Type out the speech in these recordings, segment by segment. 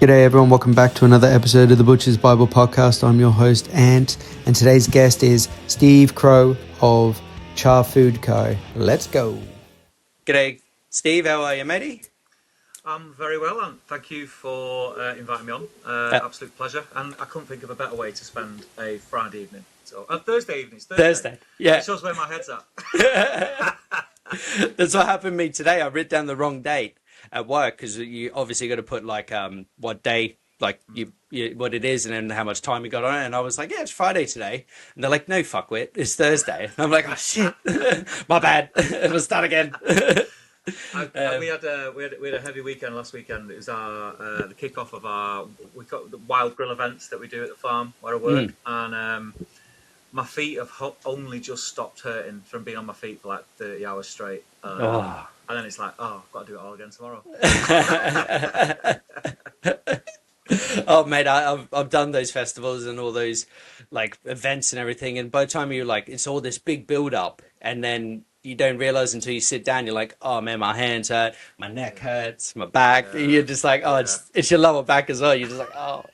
G'day everyone, welcome back to another episode of the Butcher's Bible Podcast. I'm your host Ant, and today's guest is Steve Crowe of Charred Food Co. Let's go. G'day Steve, how are you, matey? I'm very well, Ant. Thank you for inviting me on. Absolute pleasure. And I couldn't think of a better way to spend a Friday evening. So Thursday evening. Thursday. Yeah. It shows where my head's at. That's what happened to me today. I wrote down the wrong date at work because you obviously got to put like what day, like you what it is, and then how much time you got on it. And I was like, yeah, it's Friday today. And they're like, no, fuckwit, it's Thursday. And I'm like, oh shit, my bad. We'll start again. We had a heavy weekend last weekend. It was our the kickoff of we got the wild grill events that we do at the farm where I work, and my feet have only just stopped hurting from being on my feet for like 30 hours straight. And then it's like, I've got to do it all again tomorrow. Oh, mate, I've done those festivals and all those like events and everything. And by the time you're like, it's all this big build up, and then you don't realize until you sit down, you're like, oh man, my hands hurt, my neck hurts, my back. Yeah. You're just like, it's your lower back as well. You're just like, oh.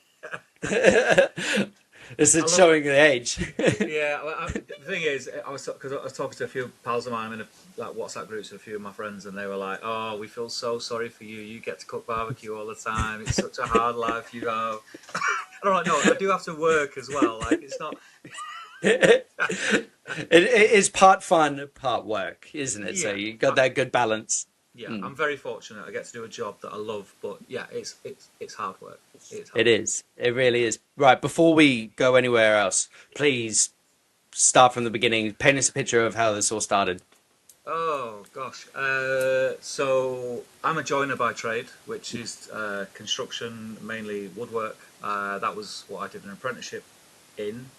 It's showing the age. Yeah, the thing is, I was talking to a few pals of mine in like WhatsApp groups with a few of my friends, and they were like, "Oh, we feel so sorry for you. You get to cook barbecue all the time. It's such a hard life you have." I'm like, no, I do have to work as well. Like, it's not. It is part fun, part work, isn't it? Yeah. So you got that good balance. Yeah, I'm very fortunate. I get to do a job that I love, but yeah, it's hard work. It is. It really is. Right, before we go anywhere else, please start from the beginning. Paint us a picture of how this all started. Oh, gosh. So I'm a joiner by trade, which is construction, mainly woodwork. That was what I did an apprenticeship in.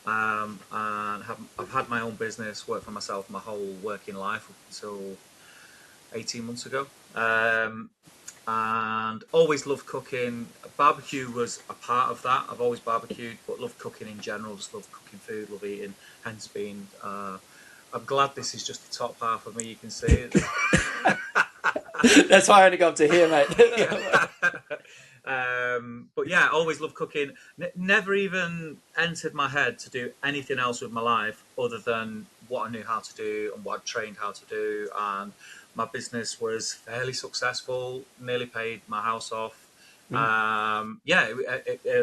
And I've had my own business, worked for myself my whole working life up until 18 months ago, and always loved cooking. Barbecue was a part of that. I've always barbecued, but loved cooking in general. Just love cooking food, love eating. Hence being, I'm glad this is just the top half of me. You can see it. That's why I only got up to here, mate. But yeah, always loved cooking. Never even entered my head to do anything else with my life other than what I knew how to do and what I'd trained how to do. And my business was fairly successful, nearly paid my house off. It earned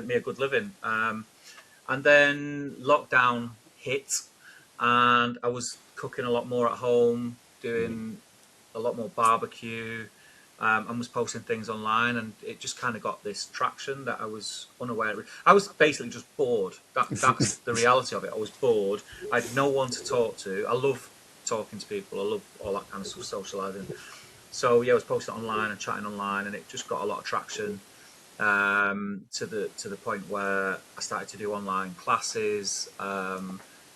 me a good living. And then lockdown hit, and I was cooking a lot more at home, doing a lot more barbecue, and was posting things online, and it just kind of got this traction that I was unaware of. I was basically just bored. That's the reality of it. I was bored. I had no one to talk to. I love talking to people. I love all that kind of stuff, socialising. So yeah, I was posting online and chatting online, and it just got a lot of traction to the point where I started to do online classes,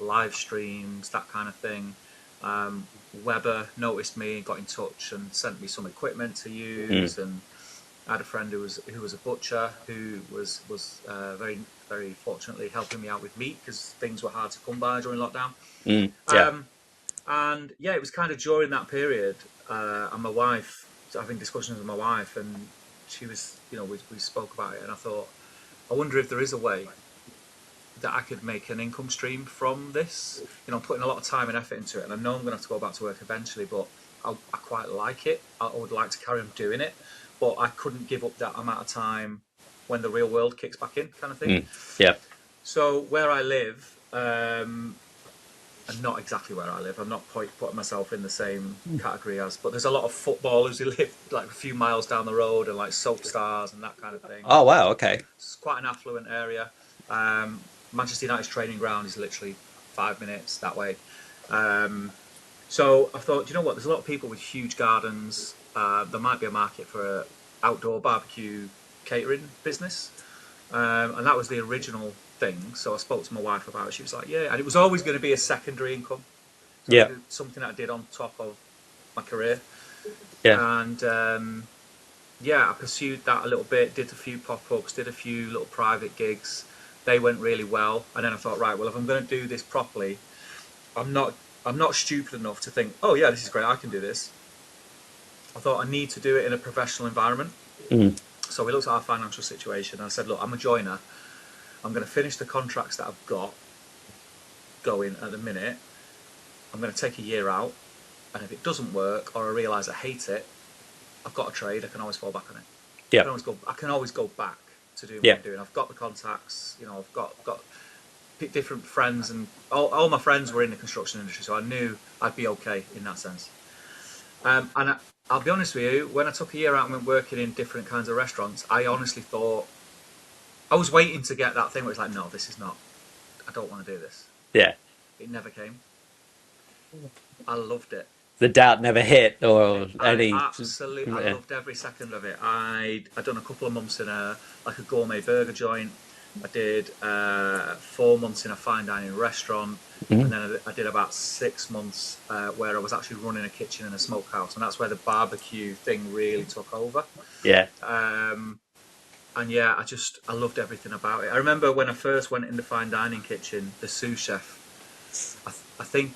live streams, that kind of thing. Weber noticed me, got in touch, and sent me some equipment to use. And I had a friend who was a butcher who was very, very fortunately helping me out with meat because things were hard to come by during lockdown. And yeah, it was kind of during that period, and my wife, having discussions with my wife, and she was, we spoke about it, and I thought, I wonder if there is a way that I could make an income stream from this. I'm putting a lot of time and effort into it, and I know I'm going to have to go back to work eventually, but I quite like it. I would like to carry on doing it, but I couldn't give up that amount of time when the real world kicks back in, kind of thing. So where I live, and not exactly where I live, I'm not putting myself in the same category as, but there's a lot of footballers who live like a few miles down the road, and like soap stars and that kind of thing. Oh wow, okay. It's quite an affluent area. Manchester United's training ground is literally 5 minutes that way. So I thought, you know what, there's a lot of people with huge gardens. There might be a market for an outdoor barbecue catering business. And that was the original thing. So I spoke to my wife about it. She was like, yeah. And it was always going to be a secondary income. So something that I did on top of my career. Yeah. And I pursued that a little bit, did a few pop-ups, did a few little private gigs. They went really well. And then I thought, right, well, if I'm going to do this properly, I'm not stupid enough to think, oh yeah, this is great, I can do this. I thought I need to do it in a professional environment. So we looked at our financial situation, and I said, look, I'm a joiner. I'm going to finish the contracts that I've got going at the minute. I'm going to take a year out, and if it doesn't work or I realise I hate it, I've got a trade. I can always fall back on it. Yeah. I can always go back to doing what Yeah. I'm doing. I've got the contacts. You know, I've got different friends, and all my friends were in the construction industry, so I knew I'd be okay in that sense. I'll be honest with you, when I took a year out and went working in different kinds of restaurants, I honestly thought I was waiting to get that thing where it's like, no, this is not. I don't want to do this. Yeah. It never came. I loved it. The doubt never hit, or any. I Yeah. loved every second of it. I done a couple of months in a gourmet burger joint. I did 4 months in a fine dining restaurant, and then I did about 6 months where I was actually running a kitchen in a smokehouse, and that's where the barbecue thing really took over. Yeah. And yeah, I loved everything about it. I remember when I first went in the fine dining kitchen, the sous chef, I think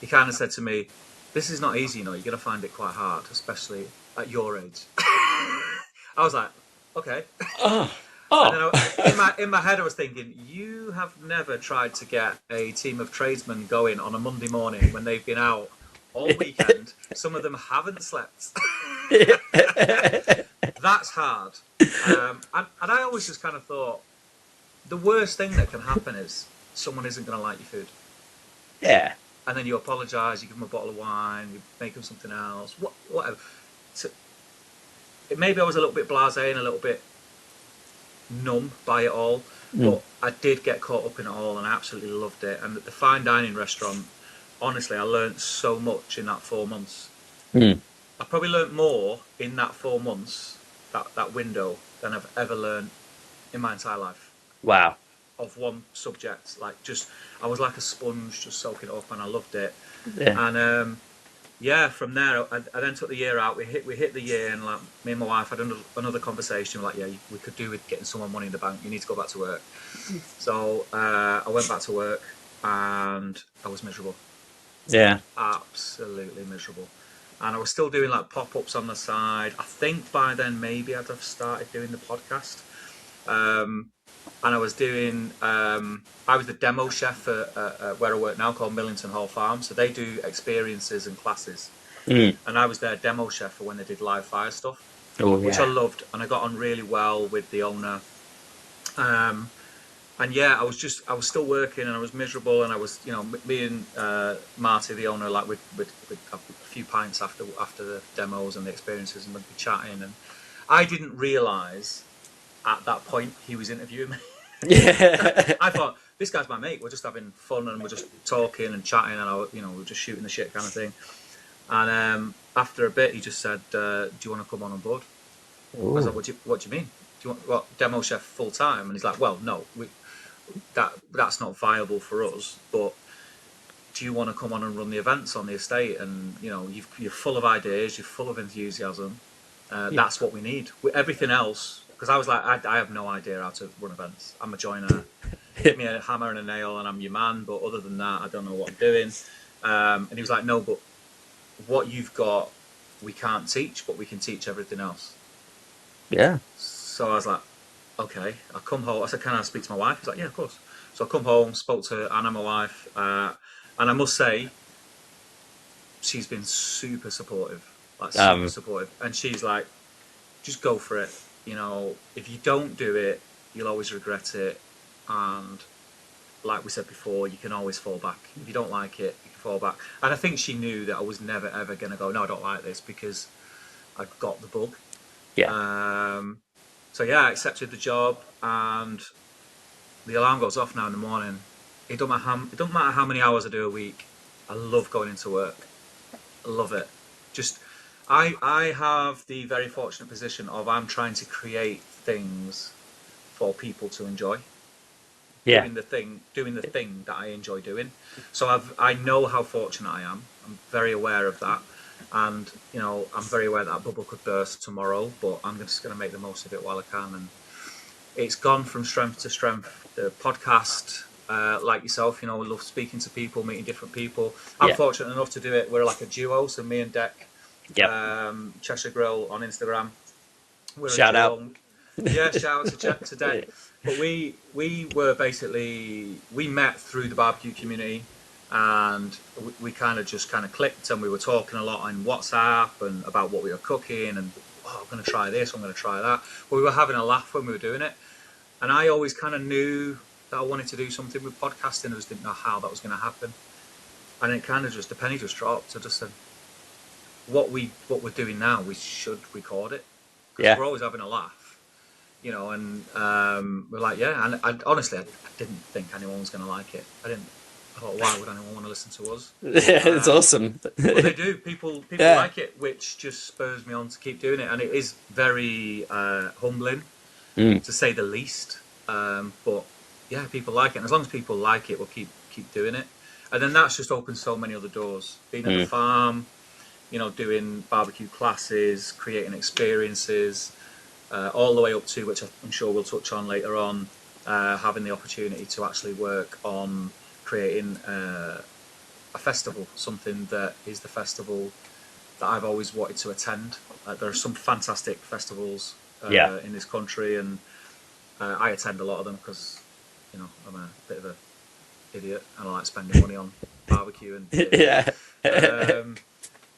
he kind of said to me, "This is not easy, you know. You're going to find it quite hard, especially at your age." I was like, "Okay." Oh. And then Oh. in my head, I was thinking, "You have never tried to get a team of tradesmen going on a Monday morning when they've been out all weekend. Some of them haven't slept. That's hard." And I always just kind of thought, the worst thing that can happen is someone isn't going to like your food. Yeah. And then you apologise, you give them a bottle of wine, you make them something else, whatever. So maybe I was a little bit blasé and a little bit numb by it all, but I did get caught up in it all and I absolutely loved it. And the fine dining restaurant, honestly, I learnt so much in that 4 months. I probably learnt more in that 4 months, that window, than I've ever learnt in my entire life. Wow. Of one subject, I was like a sponge, just soaking it up, and I loved it. Yeah. And yeah, from there, I then took the year out. We hit the year, and like me and my wife had another conversation. We're like, yeah, we could do with getting some more money in the bank. You need to go back to work. So I went back to work, and I was miserable. Yeah. Absolutely miserable. And I was still doing like pop-ups on the side. I think by then maybe I'd have started doing the podcast. And I was doing, I was the demo chef for where I work now, called Millington Hall Farm. So they do experiences and classes. And I was their demo chef for when they did live fire stuff, which I loved. And I got on really well with the owner. And yeah, I was still working, and I was miserable. And I was, you know, me and Marty, the owner, like we'd have a few pints after the demos and the experiences, and we'd be chatting. And I didn't realise at that point he was interviewing me. Yeah. I thought, this guy's my mate. We're just having fun, and we're just talking and chatting, and we're just shooting the shit kind of thing. And after a bit, he just said, "Do you want to come on board?" I was like, "What do you mean? Do you want demo chef full time?" And he's like, "Well, no, that's not viable for us. But do you want to come on and run the events on the estate? And you know, you're full of ideas, you're full of enthusiasm. That's what we need. With everything else." Because I was like, I have no idea how to run events. I'm a joiner. Give me a hammer and a nail and I'm your man. But other than that, I don't know what I'm doing. And he was like, no, but what you've got, we can't teach, but we can teach everything else. Yeah. So I was like, okay. I come home. I said, can I speak to my wife? He's like, yeah, of course. So I come home, spoke to Anna, my wife. And I must say, she's been super supportive. Like, super supportive. And she's like, just go for it. You know, if you don't do it, you'll always regret it. And like we said before, you can always fall back. If you don't like it, you can fall back. And I think she knew that I was never, ever going to go, no, I don't like this, because I got the bug. Yeah. So yeah, I accepted the job, and the alarm goes off now in the morning. It don't matter how many hours I do a week. I love going into work. I love it. I have the very fortunate position of I'm trying to create things for people to enjoy. Yeah. Doing the thing that I enjoy doing. So I know how fortunate I am. I'm very aware of that. And, you know, I'm very aware that bubble could burst tomorrow, but I'm just going to make the most of it while I can. And it's gone from strength to strength. The podcast, like yourself, you know, we love speaking to people, meeting different people. I'm fortunate enough to do it. We're like a duo, so me and Deck. Yep. Cheshire Grill on Instagram. We're Shout a duo. out. Yeah, shout out to Dave. But we were basically, we met through the barbecue community, and we kind of just kind of clicked, and we were talking a lot on WhatsApp and about what we were cooking, and I'm going to try this, I'm going to try that. But we were having a laugh when we were doing it, and I always kind of knew that I wanted to do something with podcasting. I just didn't know how that was going to happen, and it kind of just, the penny just dropped. I just said, what we're doing now, we should record it, because Yeah. we're always having a laugh, and we're like, yeah. And honestly, I didn't think anyone was going to like it. I thought, why would anyone want to listen to us? Yeah, it's awesome. But they do. People Yeah. like it, which just spurs me on to keep doing it. And it is very humbling, Mm. to say the least. But yeah, people like it, and as long as people like it, we'll keep doing it. And then that's just opened so many other doors. Being at the farm, doing barbecue classes, creating experiences, all the way up to, which I'm sure we'll touch on later on, having the opportunity to actually work on creating a festival, something that is the festival that I've always wanted to attend. There are some fantastic festivals Yeah. in this country, and I attend a lot of them because, I'm a bit of a idiot and I like spending money on barbecue and Yeah.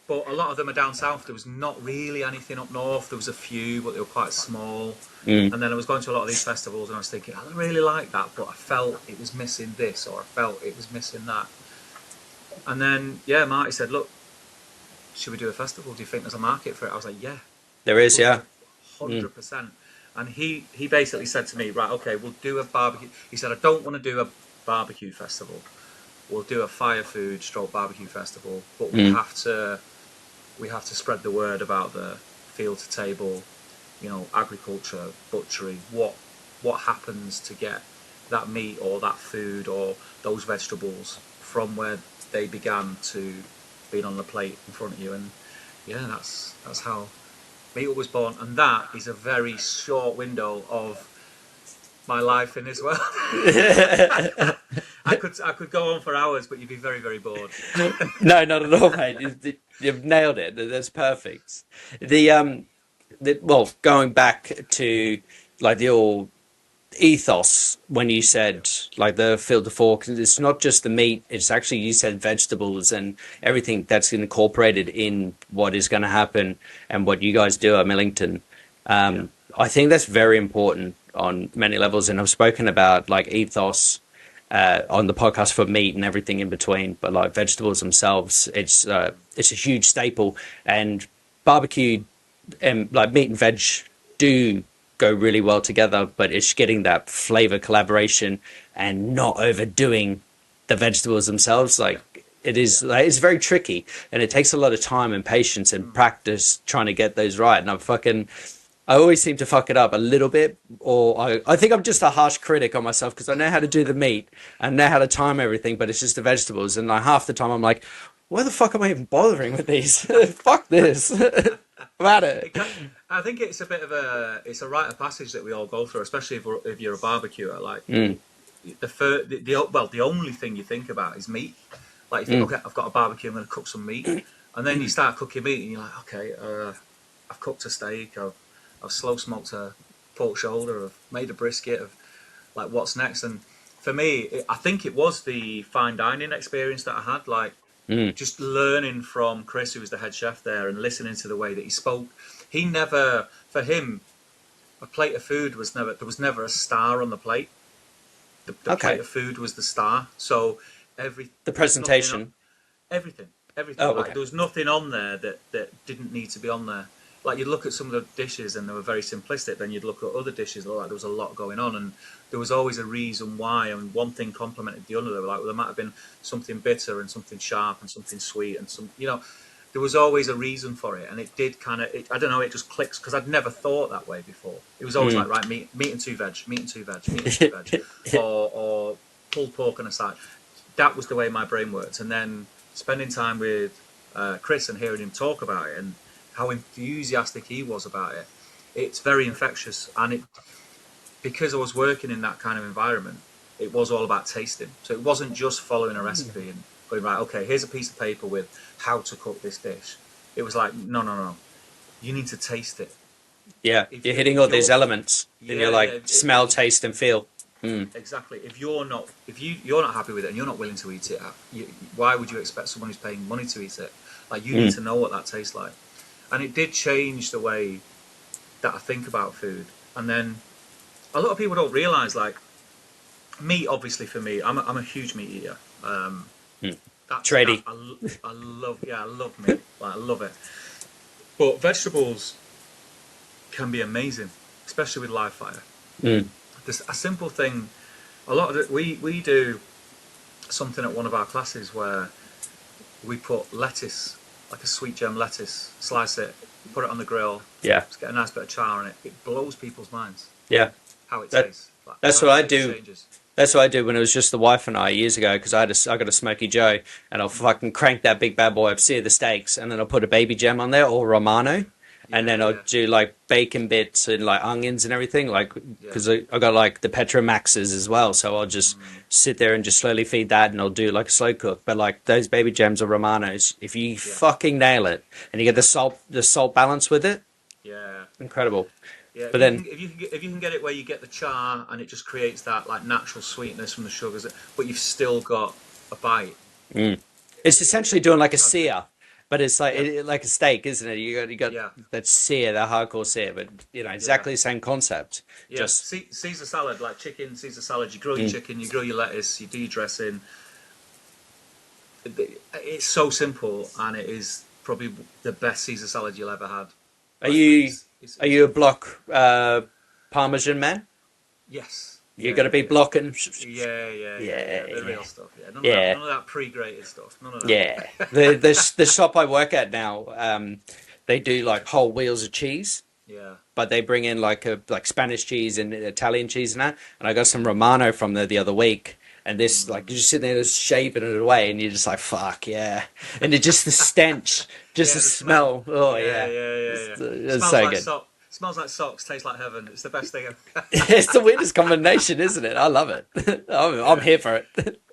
but a lot of them are down south. There was not really anything up north. There was a few, but they were quite small. Mm. And then I was going to a lot of these festivals, and I was thinking, I really like that, but I felt it was missing this, or I felt it was missing that. And then, yeah, Marty said, look, should we do a festival? Do you think there's a market for it? I was like, yeah, There is, yeah. 100%. And he basically said to me, right, okay, we'll do a barbecue. He said, I don't want to do a barbecue festival. We'll do a fire food stroke barbecue festival, but we have to spread the word about the field to table, agriculture, butchery, what happens to get that meat or that food or those vegetables from where they began to being on the plate in front of you. And yeah, that's how Meatup was born, and that is a very short window of my life in this world. I could go on for hours, but you'd be very, very bored. No, not at all, mate. You've nailed it. That's perfect. Well, going back to like the old ethos when you said like the field to fork, it's not just the meat. It's actually, you said vegetables and everything that's incorporated in what is going to happen and what you guys do at Millington. I think that's very important on many levels, and I've spoken about like ethos on the podcast for meat and everything in between. But like vegetables themselves, it's a huge staple, and barbecue and like meat and veg do go really well together. But it's getting that flavor collaboration and not overdoing the vegetables themselves. Like it is, like, it's very tricky, and it takes a lot of time and patience and practice trying to get those right. And I always seem to fuck it up a little bit, or I think I'm just a harsh critic on myself because I know how to do the meat and know how to time everything, but it's just the vegetables. And like half the time I'm like, why the fuck am I even bothering with these? Fuck this. I'm at it. I think it's a bit of it's a rite of passage that we all go through, especially if you're a barbecuer. Like the only thing you think about is meat. Like you think, okay, I've got a barbecue, I'm going to cook some meat, and then you start cooking meat, and you're like, okay, I've cooked a steak, I've slow smoked a pork shoulder, I've made a brisket, of like what's next. And for me, I think it was the fine dining experience that I had, like just learning from Chris, who was the head chef there, and listening to the way that he spoke. He never, for him, a plate of food was never, there was never a star on the plate. The plate of food was the star. So the presentation, everything. Oh, Like okay. there was nothing on there that didn't need to be on there. Like you'd look at some of the dishes and they were very simplistic. Then you'd look at other dishes, like there was a lot going on, and there was always a reason why. And one thing complemented the other. They were like, well, there might have been something bitter and something sharp and something sweet and some, there was always a reason for it. And it did kind of, I don't know, it just clicks because I'd never thought that way before. It was always like, right, meat and two veg, meat and two veg, meat and two veg, or pulled pork on a side. That was the way my brain worked. And then spending time with Chris and hearing him talk about it and how enthusiastic he was about it, it's very infectious. And because I was working in that kind of environment, it was all about tasting. So it wasn't just following a recipe and going, right, okay, here's a piece of paper with how to cook this dish. It was like, no, you need to taste it. Yeah, If you're you hitting if all these you're elements in your yeah yeah like smell, taste, and feel. Mm, exactly. If you're not happy with it and you're not willing to eat it, why would you expect someone who's paying money to eat it? Like you need mm, to know what that tastes like, and it did change the way that I think about food. And then a lot of people don't realize like meat. Obviously, for me, I'm a huge meat eater. mm. That Tradie. I love. Yeah, I love meat. Like I love it. But vegetables can be amazing, especially with live fire. Mm, There's a simple thing. A lot of we do something at one of our classes where we put lettuce, like a sweet gem lettuce, slice it, put it on the grill, yeah, just get a nice bit of char on it. It blows people's minds yeah. how it That tastes. Like that's how what it I taste do. changes. That's what I did when it was just the wife and I years ago because I got a Smoky Joe and I'll Mm. fucking crank that big bad boy up, sear the steaks, and then I'll put a baby gem on there or Romano, and Yeah, then I'll yeah, do like bacon bits and like onions and everything, like yeah. because I got like the Petromaxes as well, so I'll just Mm. sit there and just slowly feed that, and I'll do like a slow cook. But like those baby gems or Romanos, if you Yeah, fucking nail it and you get yeah, the salt balance with it, yeah. incredible. Yeah, But then if you can get it where you get the char and it just creates that like natural sweetness from the sugars, but you've still got a bite. mm, it's essentially doing like a That's it. sear, but it's like Yeah, like a steak, isn't it? You got yeah, that sear, that hardcore sear, but you know yeah, exactly the same concept. yeah. Just Caesar salad, like chicken Caesar salad. You grill your mm, chicken, you grill your lettuce, you do your dressing. It's so simple, and it is probably the best Caesar salad you'll ever had. are Like you are it's you a block Parmesan man? Yes, You're yeah, gonna be yeah, blocking. yeah, yeah, yeah, yeah. Yeah, The yeah, real stuff. Yeah, yeah, none of that pre-grated stuff. None of yeah. that. The shop I work at now, they do like whole wheels of cheese, Yeah. but they bring in like a like Spanish cheese and Italian cheese and that. And I got some Romano from there the other week, and this like Mm. you're just sitting there just shaving it away, and you're just like fuck yeah, and it just the stench, just the Yeah, the smell. smell. Oh Yeah, yeah, yeah, yeah, yeah. it's Smells so like good. sock. Smells like socks. Tastes like heaven. It's the best thing ever. It's the weirdest combination, isn't it? I love it. I'm Yeah, here for it.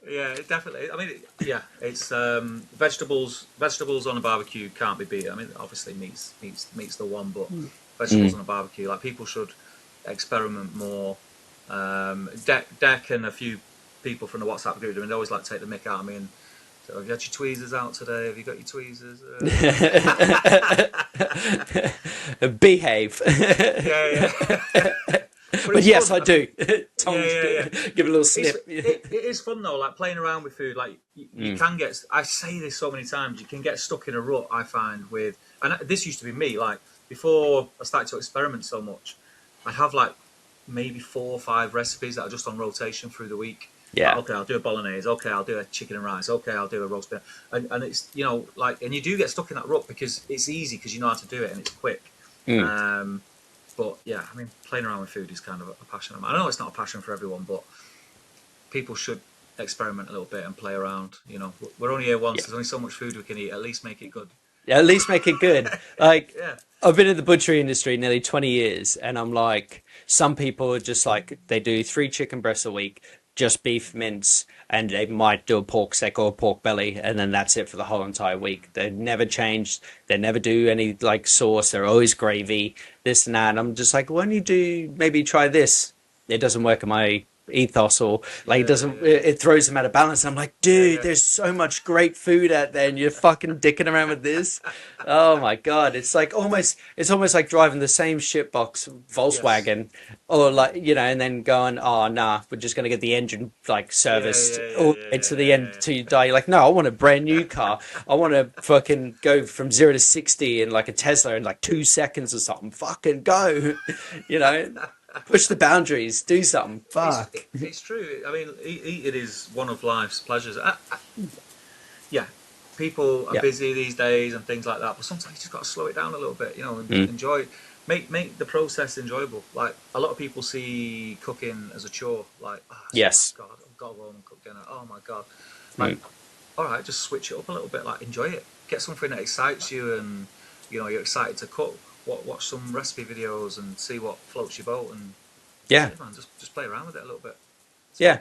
yeah. It definitely. I mean, yeah. It's vegetables. Vegetables on a barbecue can't be beat. I mean, obviously meat's the one, but vegetables Mm. on a barbecue. Like people should experiment more. Deck and a few people from the WhatsApp group. I mean, they always like to take the mick out of me and so, have you had your tweezers out today? Have you got your tweezers? Behave. Yeah, yeah. But But it's yes, fun. I I mean, do. yeah, Tongs, yeah, yeah. give it a little It's snip. it is fun though, like playing around with food. Like you Mm. can get. I say this so many times. You can get stuck in a rut. I find with, and this used to be me. Like before I started to experiment so much, I'd have like maybe 4 or 5 recipes that are just on rotation through the week. Like, Yeah. okay, I'll do a bolognese. Okay, I'll do a chicken and rice. Okay, I'll do a roast beef. And it's like, and you do get stuck in that rut because it's easy because you know how to do it and it's quick. Mm. Um, but yeah, I mean, playing around with food is kind of a passion of mine. I know it's not a passion for everyone, but people should experiment a little bit and play around. We're only here once. Yeah. There's only so much food we can eat. At least make it good. Yeah, at least make it good. Like, Yeah, I've been in the butchery industry nearly 20 years, and I'm like, some people are just like, they do 3 chicken breasts a week, just beef mince, and they might do a pork steak or a pork belly, and then that's it for the whole entire week. They never change. They never do any like sauce. They're always gravy, this and that. And I'm just like, why don't you do maybe try this? It doesn't work in my ethos, or like it yeah, doesn't, yeah, yeah, it throws them out of balance. I'm like, yeah, dude, yeah. there's so much great food out there and you're fucking dicking around with this. Oh my god, it's almost like driving the same shitbox Yes. Volkswagen, or like, and then going, oh nah, we're just gonna get the engine like Yeah, serviced yeah, yeah, all the yeah, way yeah, to the end yeah, till you die. You're like, no, I want a brand new car. I want to fucking go from 0 to 60 in like a Tesla in like 2 seconds or something. Fucking go. you know Push the boundaries, do something. It's Fuck. it's true. I mean, eating is one of life's pleasures. Yeah, people are Yeah. busy these days and things like that, but sometimes you just got to slow it down a little bit. And Mm. enjoy, make the process enjoyable. Like a lot of people see cooking as a chore. Like, oh Yes. God, I've got to go home and cook dinner. Oh my God. Like, Mm. all right, just switch it up a little bit. Like, enjoy it. Get something that excites you, and you're excited to cook. Watch some recipe videos and see what floats your boat. And that's Yeah. it, man. Just play around with it a little bit. That's it. Yeah.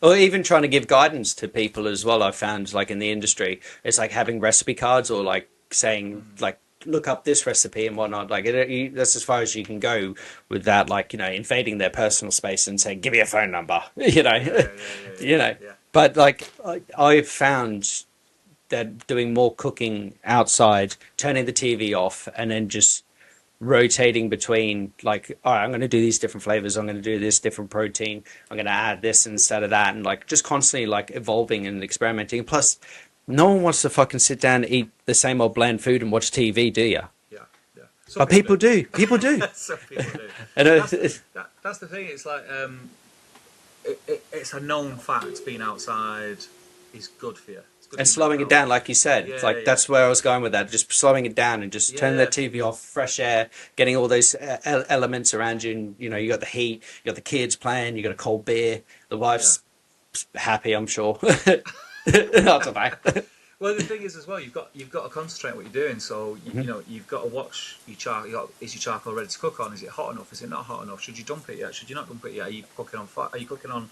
Or even trying to give guidance to people as well. I've found like in the industry, it's like having recipe cards or like saying Mm. like look up this recipe and whatnot. Like that's as far as you can go without like invading their personal space and saying, "Give me a phone number," Yeah, yeah, yeah, yeah, you know. yeah. But like I've found that doing more cooking outside, turning the TV off, and then just rotating between like, all right, I'm going to do these different flavors. I'm going to do this different protein. I'm going to add this instead of that, and like just constantly like evolving and experimenting. Plus, no one wants to fucking sit down and eat the same old bland food and watch TV, do you? Yeah, yeah. Some But people people do. do. People do. Some people do. And That's the thing. It's like it's a known fact. Being outside is good for you. It's good and for your slowing mental it down, health. like you said, it's Yeah, like yeah, that's where I was going with that. Just slowing it down and just turning the yeah, TV off, fresh air, getting all those elements around you. And you got the heat, you got the kids playing, you got a cold beer, the yeah. wife's happy, I'm sure. Not so bad. Well, the thing is as well, you've got to concentrate on what you're doing. So you've got to watch your charcoal. Is your charcoal ready to cook on? Is it hot enough? Is it not hot enough? Should you dump it yet? Should you not dump it yet? Are you cooking on fire? Are you cooking on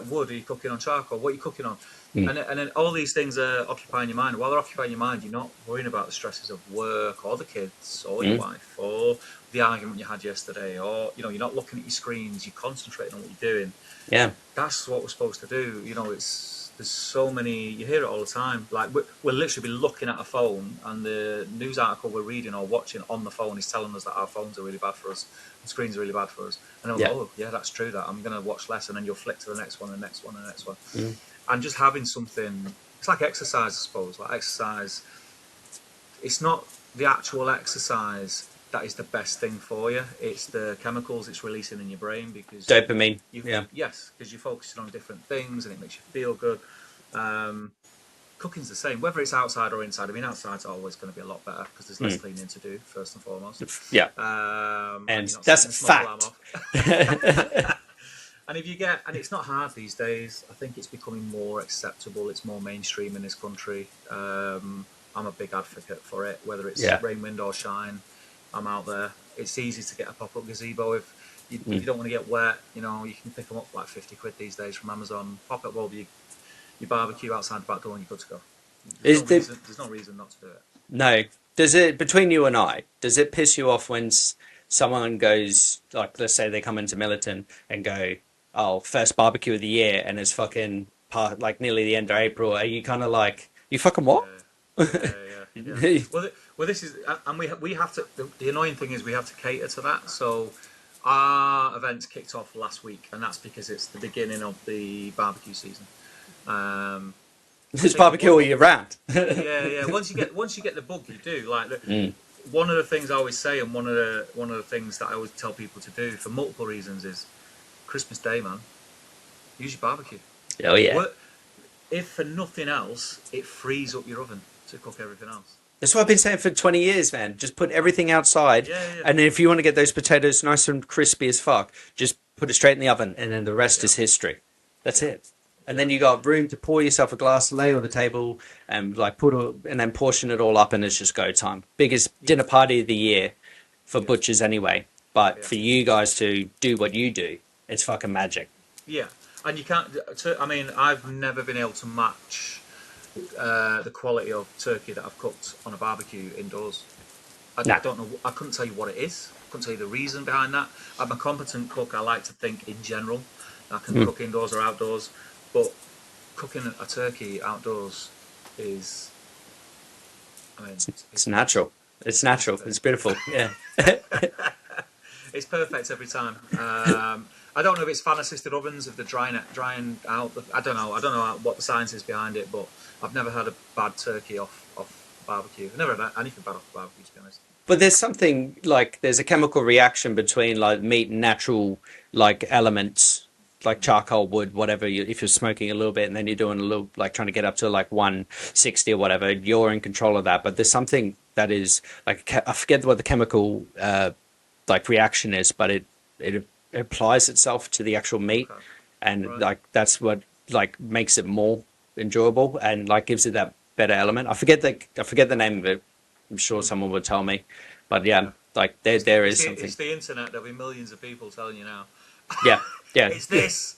wood? Are you cooking on charcoal? What are you cooking on? And then all these things are occupying your mind. While they're occupying your mind, you're not worrying about the stresses of work or the kids or your wife or the argument you had yesterday, or you're not looking at your screens. You're concentrating on what you're doing. Yeah. That's what we're supposed to do. There's so many. You hear it all the time. Like we'll literally be looking at a phone, and the news article we're reading or watching on the phone is telling us that our phones are really bad for us, and screens are really bad for us. And I'm like, oh yeah, that's true. That I'm going to watch less, and then you'll flick to the next one, the next one, the next one, and just having something. It's like exercise, I suppose. Like exercise, it's not the actual exercise that is the best thing for you. It's the chemicals it's releasing in your brain because Dopamine. yes, because you're focusing on different things and it makes you feel good. Cooking's the same, whether it's outside or inside. I mean, outside's always going to be a lot better because there's less cleaning to do, first and foremost. Yeah. And that's a fact. And and it's not hard these days. I think it's becoming more acceptable. It's more mainstream in this country. I'm a big advocate for it, whether it's rain, wind, or shine. I'm out there. It's easy to get a pop-up gazebo if you don't want to get wet. You can pick them up for like 50 quid these days from Amazon. Pop it over your barbecue outside the back door and you're good to go. There's no reason not to do it. No. Does it, between you and I, does it piss you off when someone goes, like, let's say they come into Millington and go, oh, first barbecue of the year, and it's fucking like nearly the end of April? Are you kind of like, you fucking what? Yeah. Well, this is, and we have to. The annoying thing is we have to cater to that. So our events kicked off last week, and that's because it's the beginning of the barbecue season. It's barbecue all year round. Yeah. Once you get the bug, you do. Like one of the things I always say, and one of the things that I always tell people to do for multiple reasons is Christmas Day, man. Use your barbecue. Oh yeah. If for nothing else, it frees up your oven to cook everything else. That's what I've been saying for 20 years, man. Just put everything outside, Yeah. and then if you want to get those potatoes nice and crispy as fuck, just put it straight in the oven, and then the rest is history. That's it. And then you got room to pour yourself a glass, lay on the table, and like and then portion it all up, and it's just go time. Biggest dinner party of the year for butchers anyway. But for you guys to do what you do, it's fucking magic. Yeah, and you can't. I mean, I've never been able to match the quality of turkey that I've cooked on a barbecue indoors. I don't know. I couldn't tell you what it is. I couldn't tell you the reason behind that. I'm a competent cook. I like to think in general. I can cook indoors or outdoors, but cooking a turkey outdoors is. I mean, it's natural. It's natural. It's beautiful. Yeah. It's perfect every time. I don't know if it's fan-assisted ovens, if they're drying out. I don't know what the science is behind it, but I've never had a bad turkey off barbecue. I've never had anything bad off barbecue, to be honest. But there's something like there's a chemical reaction between like meat and natural like elements, like charcoal, wood, whatever. If you're smoking a little bit and then you're doing a little like trying to get up to like 160 or whatever, you're in control of that. But there's something that is like I forget what the chemical like reaction is, but it applies itself to the actual meat, and like that's what like makes it more enjoyable and like gives it that better element. I forget the name of it. I'm sure someone would tell me, but like there is something. It's the internet. There'll be millions of people telling you now. Yeah. It's this.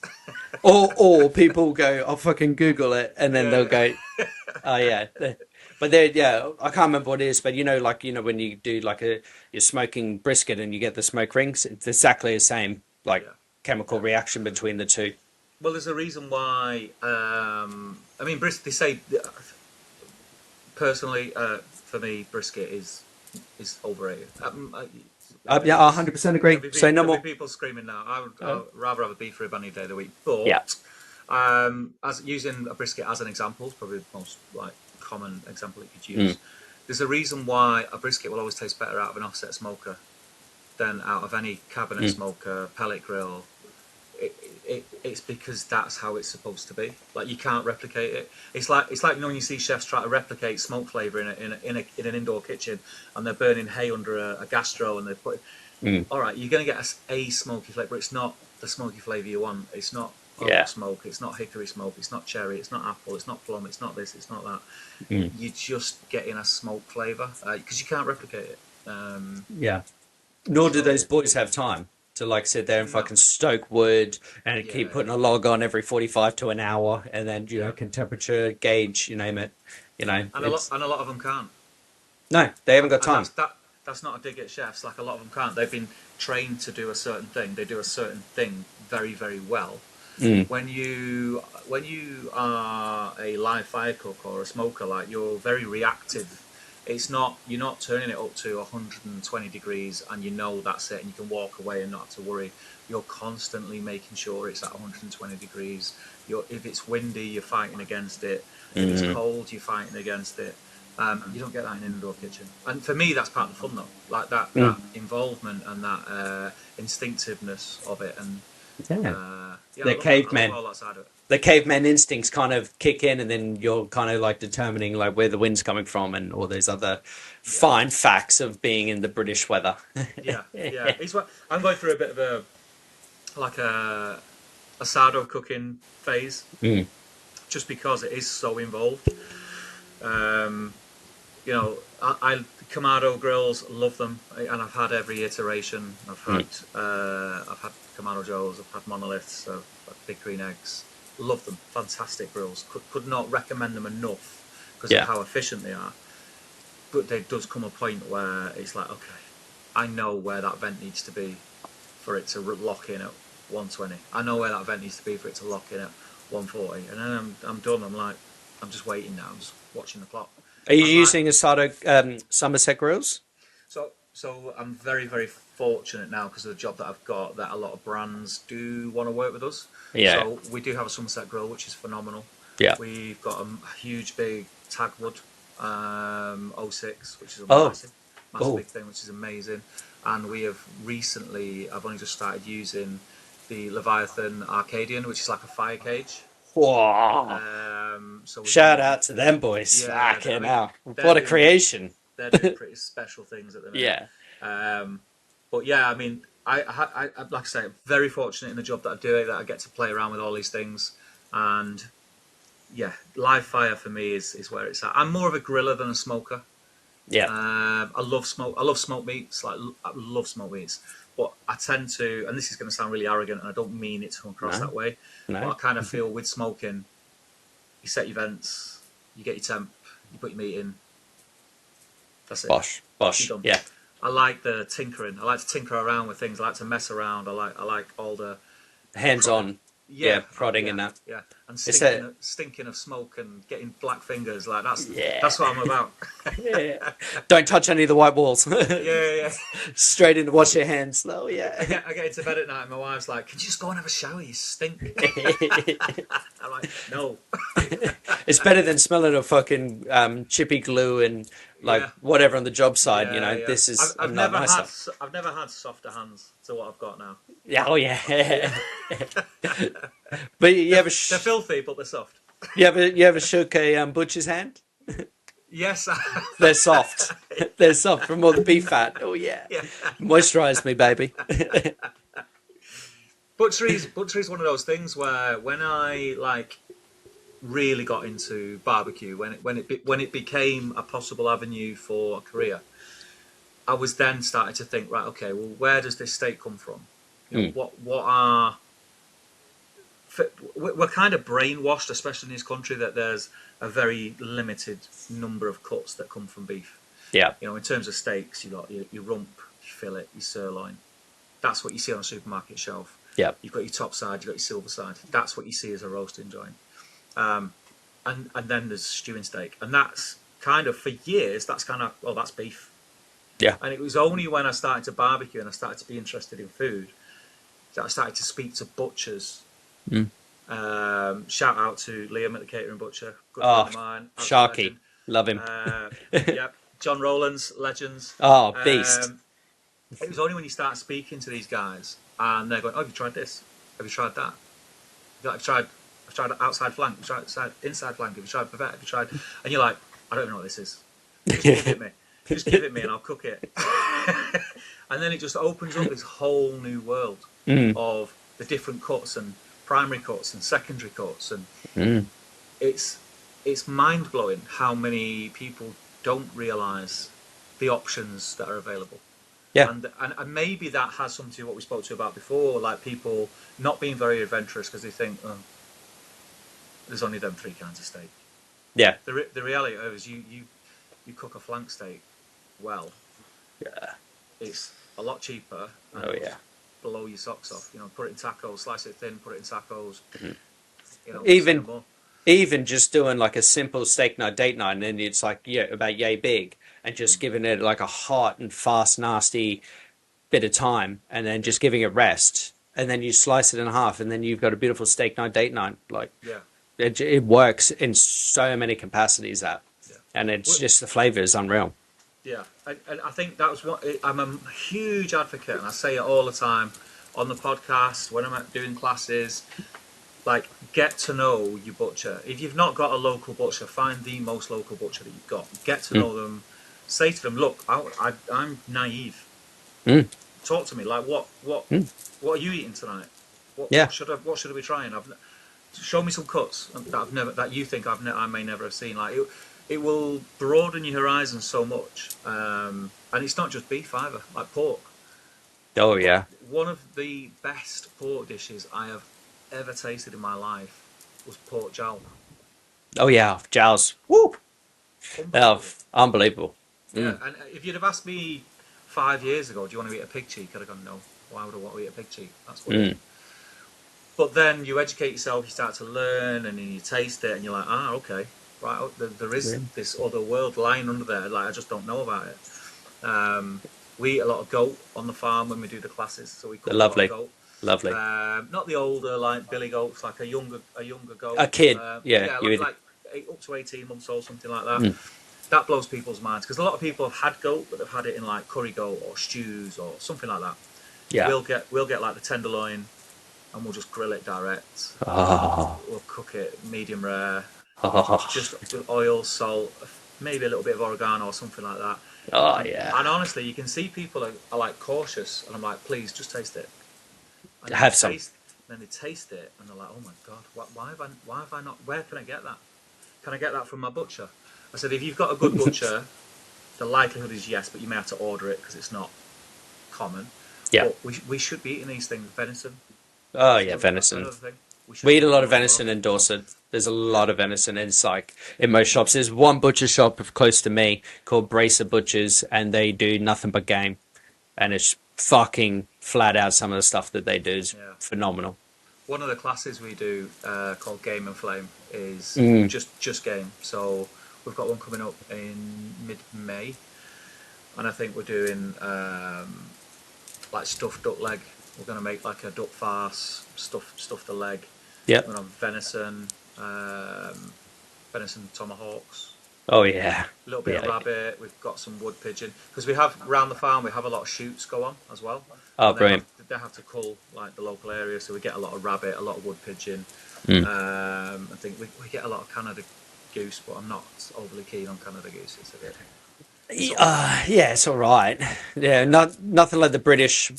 or people go, I'll fucking Google it, and then they'll go, oh yeah. But there, yeah, I can't remember what it is, but like when you do like you're smoking brisket and you get the smoke rings, it's exactly the same like Yeah, chemical yeah. reaction between the two. Well, there's a reason why. I mean, they say personally, for me, brisket is overrated. Yeah, I 100% agree. Say no There'll be more. people screaming now. I Uh, would rather have a beef rib any day of the week. yeah. But as using a brisket as an example, is probably the most like common example you could Mm. use. There's a reason why a brisket will always taste better out of an offset smoker than out of any cabinet Mm. smoker, pellet grill. It's because that's how it's supposed to be. Like you can't replicate it. It's like when you see chefs try to replicate smoke flavor in an indoor kitchen, and they're burning hay under a gastro, and they put. Mm. All right, you're going to get a smoky flavor. It's not the smoky flavor you want. It's not oak Yeah. smoke. It's not hickory smoke. It's not cherry. It's not apple. It's not plum. It's not this. It's not that. Mm. You're just getting a smoke flavor because you can't replicate it. Yeah. Nor do those So boys have time to like sit there and no, fucking stoke wood and keep yeah, putting a log on every 45 to an hour and then, yeah, can temperature gauge, you name it. It's and a lot of them can't. no, they haven't got And time. that's not a dig at chefs. Like a lot of them can't. They've been trained to do a certain thing. They do a certain thing very very well. Mm. When you are a live fire cook or a smoker, like you're very reactive. It's not you're not turning it up to 120 degrees and you know that's it and you can walk away and not have to worry. You're constantly making sure it's at 120 degrees. If it's windy, you're fighting against it. If it's Mm. cold, you're fighting against it. You don't get that in an indoor kitchen. And for me, that's part of the fun, though. Like that Mm. involvement and that instinctiveness of it. And Yeah. yeah, The I love cavemen. all that side of it. The caveman instincts kind of kick in and then you're kind of like determining like where the wind's coming from and all those other Yeah, fine facts of being in the British weather. yeah, yeah. I'm going through a bit of a sourdough cooking phase, Mm. just because it is so involved. Um, I Kamado grills, love them, and I've had every iteration. Mm. I've had Kamado Joes, I've had monoliths, I've had big green eggs. Love them, fantastic grills. Could not recommend them enough because of Yeah. how efficient they are. But there does come a point where it's like, okay, I know where that vent needs to be for it to lock in at 120. I know where that vent needs to be for it to lock in at 140, and then I'm done. I'm just waiting now. I'm just watching the clock. Are you I'm like, using a Somerset grills? so I'm very very fortunate now because of the job that I've got that a lot of brands do want to work with us. Yeah. So we do have a Somerset grill, which is phenomenal. Yeah. We've got a huge big Tagwood '06, which is a Oh. massive Oh. big thing, which is amazing. And we have recently, I've only just started using the Leviathan Arcadian, which is like a fire cage. Whoa. So we've been Shout using, out to them boys. yeah, Fucking hell. they're What a doing creation. they're doing pretty special things at the minute. Yeah. Um, but yeah, I mean, like I say, I'm very fortunate in the job that I do, that I get to play around with all these things, and yeah, live fire for me is where it's at. I'm more of a griller than a smoker. Yeah. I love smoke. I love smoked meats. I love smoked meats, but I tend to, and this is going to sound really arrogant, and I don't mean it to come across No. that way. But No. I kind of feel with smoking, you set your vents, you get your temp, you put your meat in. That's it. Bosh. Bosh. You're done. Yeah. I like the tinkering. I like to tinker around with things. I like to mess around. I like all the Hands on. Yeah. Prodding yeah, in that. yeah, and It's a stinking of smoke and getting black fingers. Like yeah. that's what I'm about. Yeah. Don't touch any of the white walls. Yeah. Straight in to wash your hands. Oh yeah. I get into bed at night and my wife's like, "Can you just go and have a shower? You stink." I'm like, "No." It's better than smelling of fucking chippy glue and like Yeah. whatever on the job side. Yeah. This is I've not never nice had stuff. I've never had softer hands to what I've got now. Yeah. Oh yeah. But you ever They're filthy, but they're soft. you ever shook a butcher's hand? Yes. They're soft. They're soft from all the beef fat. Oh yeah. Yeah. Moisturize me, baby. Butchery's one of those things where when I really got into barbecue, when it became a possible avenue for a career, I was then starting to think, right, okay, well, where does this steak come from? Mm. What are we're kind of brainwashed, especially in this country, that there's a very limited number of cuts that come from beef. Yeah. You know, in terms of steaks, you got your rump, your fillet, your sirloin. That's what you see on a supermarket shelf. Yeah. You've got your top side, you've got your silver side. That's what you see as a roasting joint. And then there's stewing steak, and that's kind of, for years, that's kind of, well, that's beef. Yeah. And it was only when I started to barbecue and I started to be interested in food that I started to speak to butchers. Shout out to Liam at the Catering Butcher, good friend of mine. Sharky, love him. Yeah, John Rowlands, legends. Oh, beast. It was only when you start speaking to these guys and they're going, "Oh, have you tried this? Have you tried that? I've tried outside flank. Have you tried inside flank? Have you tried bavette? Have you tried?" And you're like, "I don't even know what this is. Just give it me. Just give it me, and I'll cook it." And then it just opens up this whole new world of the different cuts and primary cuts and secondary cuts, and it's mind blowing how many people don't realise the options that are available. Yeah. And maybe that has something to do with what we spoke to about before, like people not being very adventurous because they think, oh, there's only them 3 kinds of steak. Yeah. The reality of it is you cook a flank steak well. Yeah. It's a lot cheaper. And Oh yeah. blow your socks off. You know, put it in tacos, slice it thin, put it in tacos. You know, Even just doing like a simple steak night, date night, and then it's like, yeah, about yay big, and just giving it like a hot and fast, nasty bit of time, and then just giving it rest, and then you slice it in half, and then you've got a beautiful steak night, date night. Like, yeah, it works in so many capacities and it's just the flavour is unreal. Yeah, and I think that was what I'm a huge advocate, and I say it all the time on the podcast when I'm doing classes. Like, get to know your butcher. If you've not got a local butcher, find the most local butcher that you've got. Get to know them. Say to them, "Look, I'm naive. Talk to me. Like, what are you eating tonight? What should I be trying? Show me some cuts that you think I may never have seen. Like, it will broaden your horizon so much. And it's not just beef either. Like pork. Oh yeah. One of the best pork dishes I have ever tasted in my life was pork jowl. Oh yeah, jowls. Woo! Unbelievable. Unbelievable. Yeah, and if you'd have asked me 5 years ago, "Do you want to eat a pig cheek?" I'd have gone, "No. Why would I want to eat a pig cheek? That's weird." But then you educate yourself, you start to learn, and then you taste it, and you're like, "Ah, okay, right. There is this other world lying under there. Like, I just don't know about it." We eat a lot of goat on the farm when we do the classes, so we cook a lot of goat. Lovely. Not the older, like billy goats, like a younger goat. A kid, like up to 18 months old, something like that. That blows people's minds because a lot of people have had goat, but they've had it in like curry goat or stews or something like that. Yeah. We'll get like the tenderloin, and we'll just grill it direct. We'll cook it medium rare, just with oil, salt, maybe a little bit of oregano or something like that. Oh yeah. And honestly, you can see people are like cautious, and I'm like, "Please, just taste it." And Have some. Then they taste it, and they're like, "Oh my god, why have I not? Where can I get that? Can I get that from my butcher?" I said, "If you've got a good butcher, the likelihood is yes, but you may have to order it because it's not common." Yeah. But we should be eating these things. Venison. Oh yeah, venison. We eat a lot of venison in Dorset. There's a lot of venison. It's like in most shops. There's one butcher shop close to me called Bracer Butchers, and they do nothing but game. And it's fucking flat out. Some of the stuff that they do is phenomenal. One of the classes we do called Game and Flame is just game. So we've got one coming up in mid-May, and I think we're doing like stuffed duck leg. We're going to make like a duck farce, stuff the leg. Yeah. We're going to have venison tomahawks. Oh yeah. A little bit of rabbit. We've got some wood pigeon because we have around the farm. We have a lot of shoots go on as well. Oh, brilliant. They have to cull like the local area, so we get a lot of rabbit, a lot of wood pigeon. I think we get a lot of Canada goose, but I'm not overly keen on Canada goose. It's a bit. Yeah, it's all right. Yeah, nothing like the British,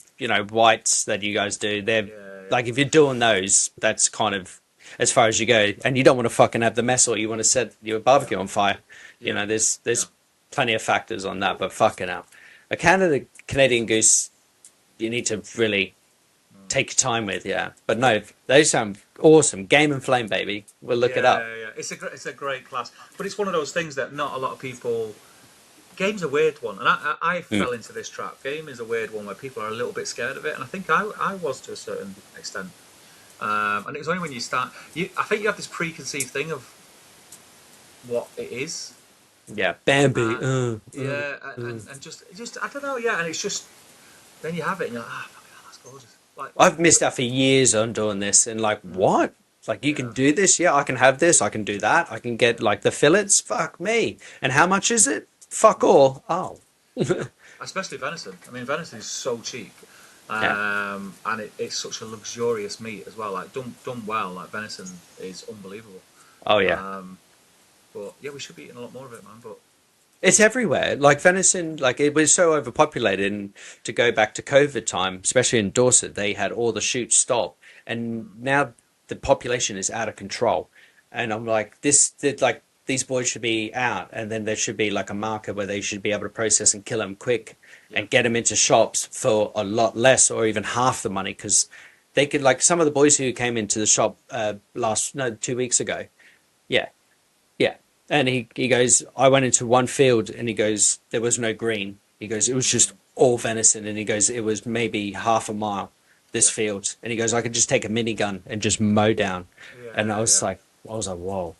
whites that you guys do. They're like, if you're doing those, that's kind of as far as you go, and you don't want to fucking have the mess, or you want to set your barbecue on fire. There's plenty of factors on that, but fucking hell, a Canadian goose, you need to really take your time with. Yeah, but no, they sound awesome. Game and Flame, baby. We'll look it up. Yeah. It's a great class, but it's one of those things that not a lot of people. Game's a weird one, and I Mm. fell into this trap. Game is a weird one where people are a little bit scared of it, and I think I was to a certain extent. And it was only when you start, I think you have this preconceived thing of what it is. Yeah, Bambi. Yeah, and just I don't know, yeah, and it's just then you have it, and you're like, ah, fucking hell, that's gorgeous. Like, I've missed out for years on doing this, and like, what? Like, you can do this? Yeah, I can have this. I can do that. I can get like the fillets. Fuck me. And how much is it? Fuck all. Oh, especially venison. I mean, venison is so cheap, yeah. and it's such a luxurious meat as well. Like done well, like venison is unbelievable. Oh yeah. But yeah, we should be eating a lot more of it, man. But It's everywhere. Like venison, like it was so overpopulated. And to go back to COVID time, especially in Dorset, they had all the shoots stop, and now the population is out of control. And I'm like, like these boys should be out, and then there should be like a market where they should be able to process and kill them quick, yeah, and get them into shops for a lot less or even half the money, because they could, like some of the boys who came into the shop last no 2 weeks ago. Yeah, yeah. And he goes, I went into one field, and he goes, there was no green. He goes, it was just all venison. And he goes, it was maybe half a mile, this yeah, field. And he goes, I could just take a minigun and just mow down. And yeah. I was like, whoa,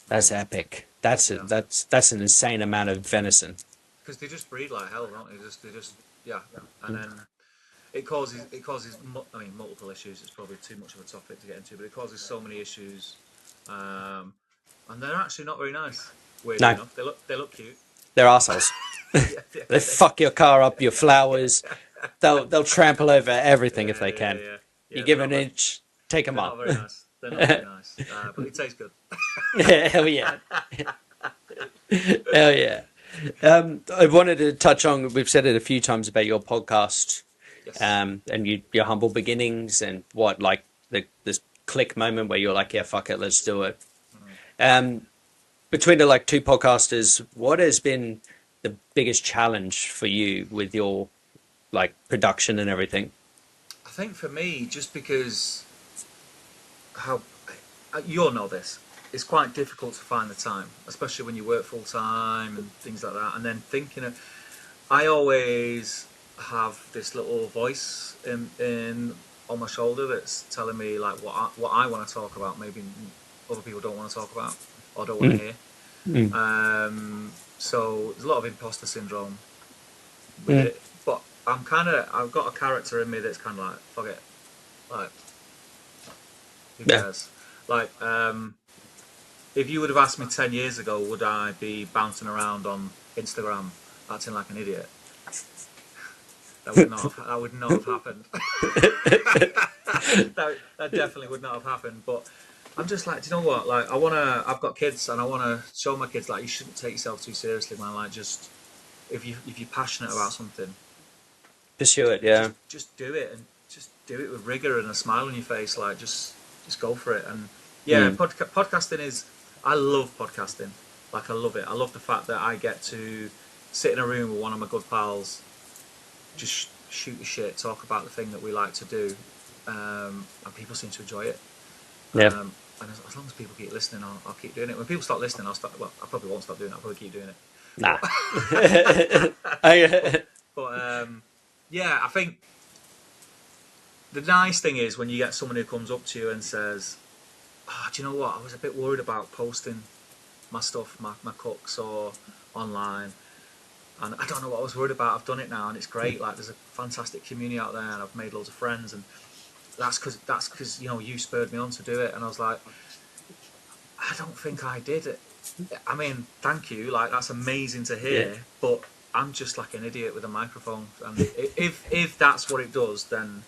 that's epic. That's Yeah. that's an insane amount of venison. Because they just breed like hell, don't they? They just yeah, and then I mean, multiple issues. It's probably too much of a topic to get into, but it causes so many issues, and they're actually not very nice. Weirdly No, enough, they look cute. they're assholes. Yeah, They fuck your car up, your flowers. They'll trample over everything if they can. You yeah. give an inch, take them They're not up. very nice. They're not very nice, but it tastes good. Hell yeah. Hell yeah. I wanted to touch on, we've said it a few times about your podcast, Yes. and your humble beginnings, and what, like, this click moment where you're like, yeah, fuck it, let's do it. Um, Between the like two podcasters, what has been the biggest challenge for you with your like production and everything? I think for me, just because how you'll know this, it's quite difficult to find the time, especially when you work full time and things like that. And then thinking of, I always have this little voice in on my shoulder that's telling me like what I want to talk about. Maybe other people don't want to talk about or don't want to hear. Mm. So there's a lot of imposter syndrome with Mm. it. But I've got a character in me that's kind of like, fuck it, like who Yeah. cares? Like, if you would have asked me 10 years ago, would I be bouncing around on Instagram acting like an idiot? That would not have happened. that definitely would not have happened. But I'm just like, do you know what? Like, I've got kids, and I wanna show my kids like you shouldn't take yourself too seriously, man. Like, just if you're passionate about something, Pursue it, yeah. just do it, and just do it with rigor and a smile on your face. Like, just go for it. And yeah, podcasting is. I love podcasting. Like, I love it. I love the fact that I get to sit in a room with one of my good pals, just shoot the shit, talk about the thing that we like to do, and people seem to enjoy it. Yeah. And as long as people keep listening, I'll keep doing it. When people start listening, I'll start. Well, I probably won't stop doing it. I'll probably keep doing it. Nah. But yeah, I think the nice thing is when you get someone who comes up to you and says, "Oh, do you know what? I was a bit worried about posting my stuff, my cooks, or online, and I don't know what I was worried about. I've done it now, and it's great. Like, there's a fantastic community out there, and I've made loads of friends, and that's because you spurred me on to do it." And I was like, I don't think I did it. I mean, thank you. Like, that's amazing to hear, but I'm just like an idiot with a microphone. And if that's what it does, then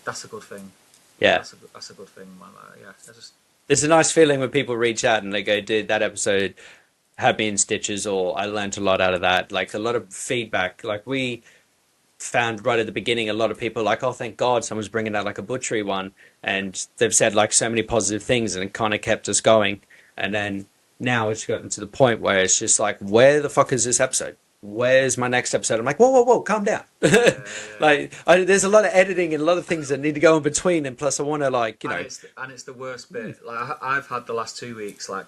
that's a good thing. Yeah. That's a good thing, man. Yeah, It's a nice feeling when people reach out and they go, dude, that episode had me in stitches, or I learned a lot out of that. Like, a lot of feedback. Like, we found right at the beginning, a lot of people like, oh, thank God someone's bringing out like a butchery one. And they've said like so many positive things, and it kind of kept us going. And then now it's gotten to the point where it's just like, where the fuck is this episode? where's my next episode? I'm like, whoa, calm down. Yeah. Like, there's a lot of editing and a lot of things that need to go in between, and plus I want to like, you know, And it's the worst bit. Like I've had the last 2 weeks like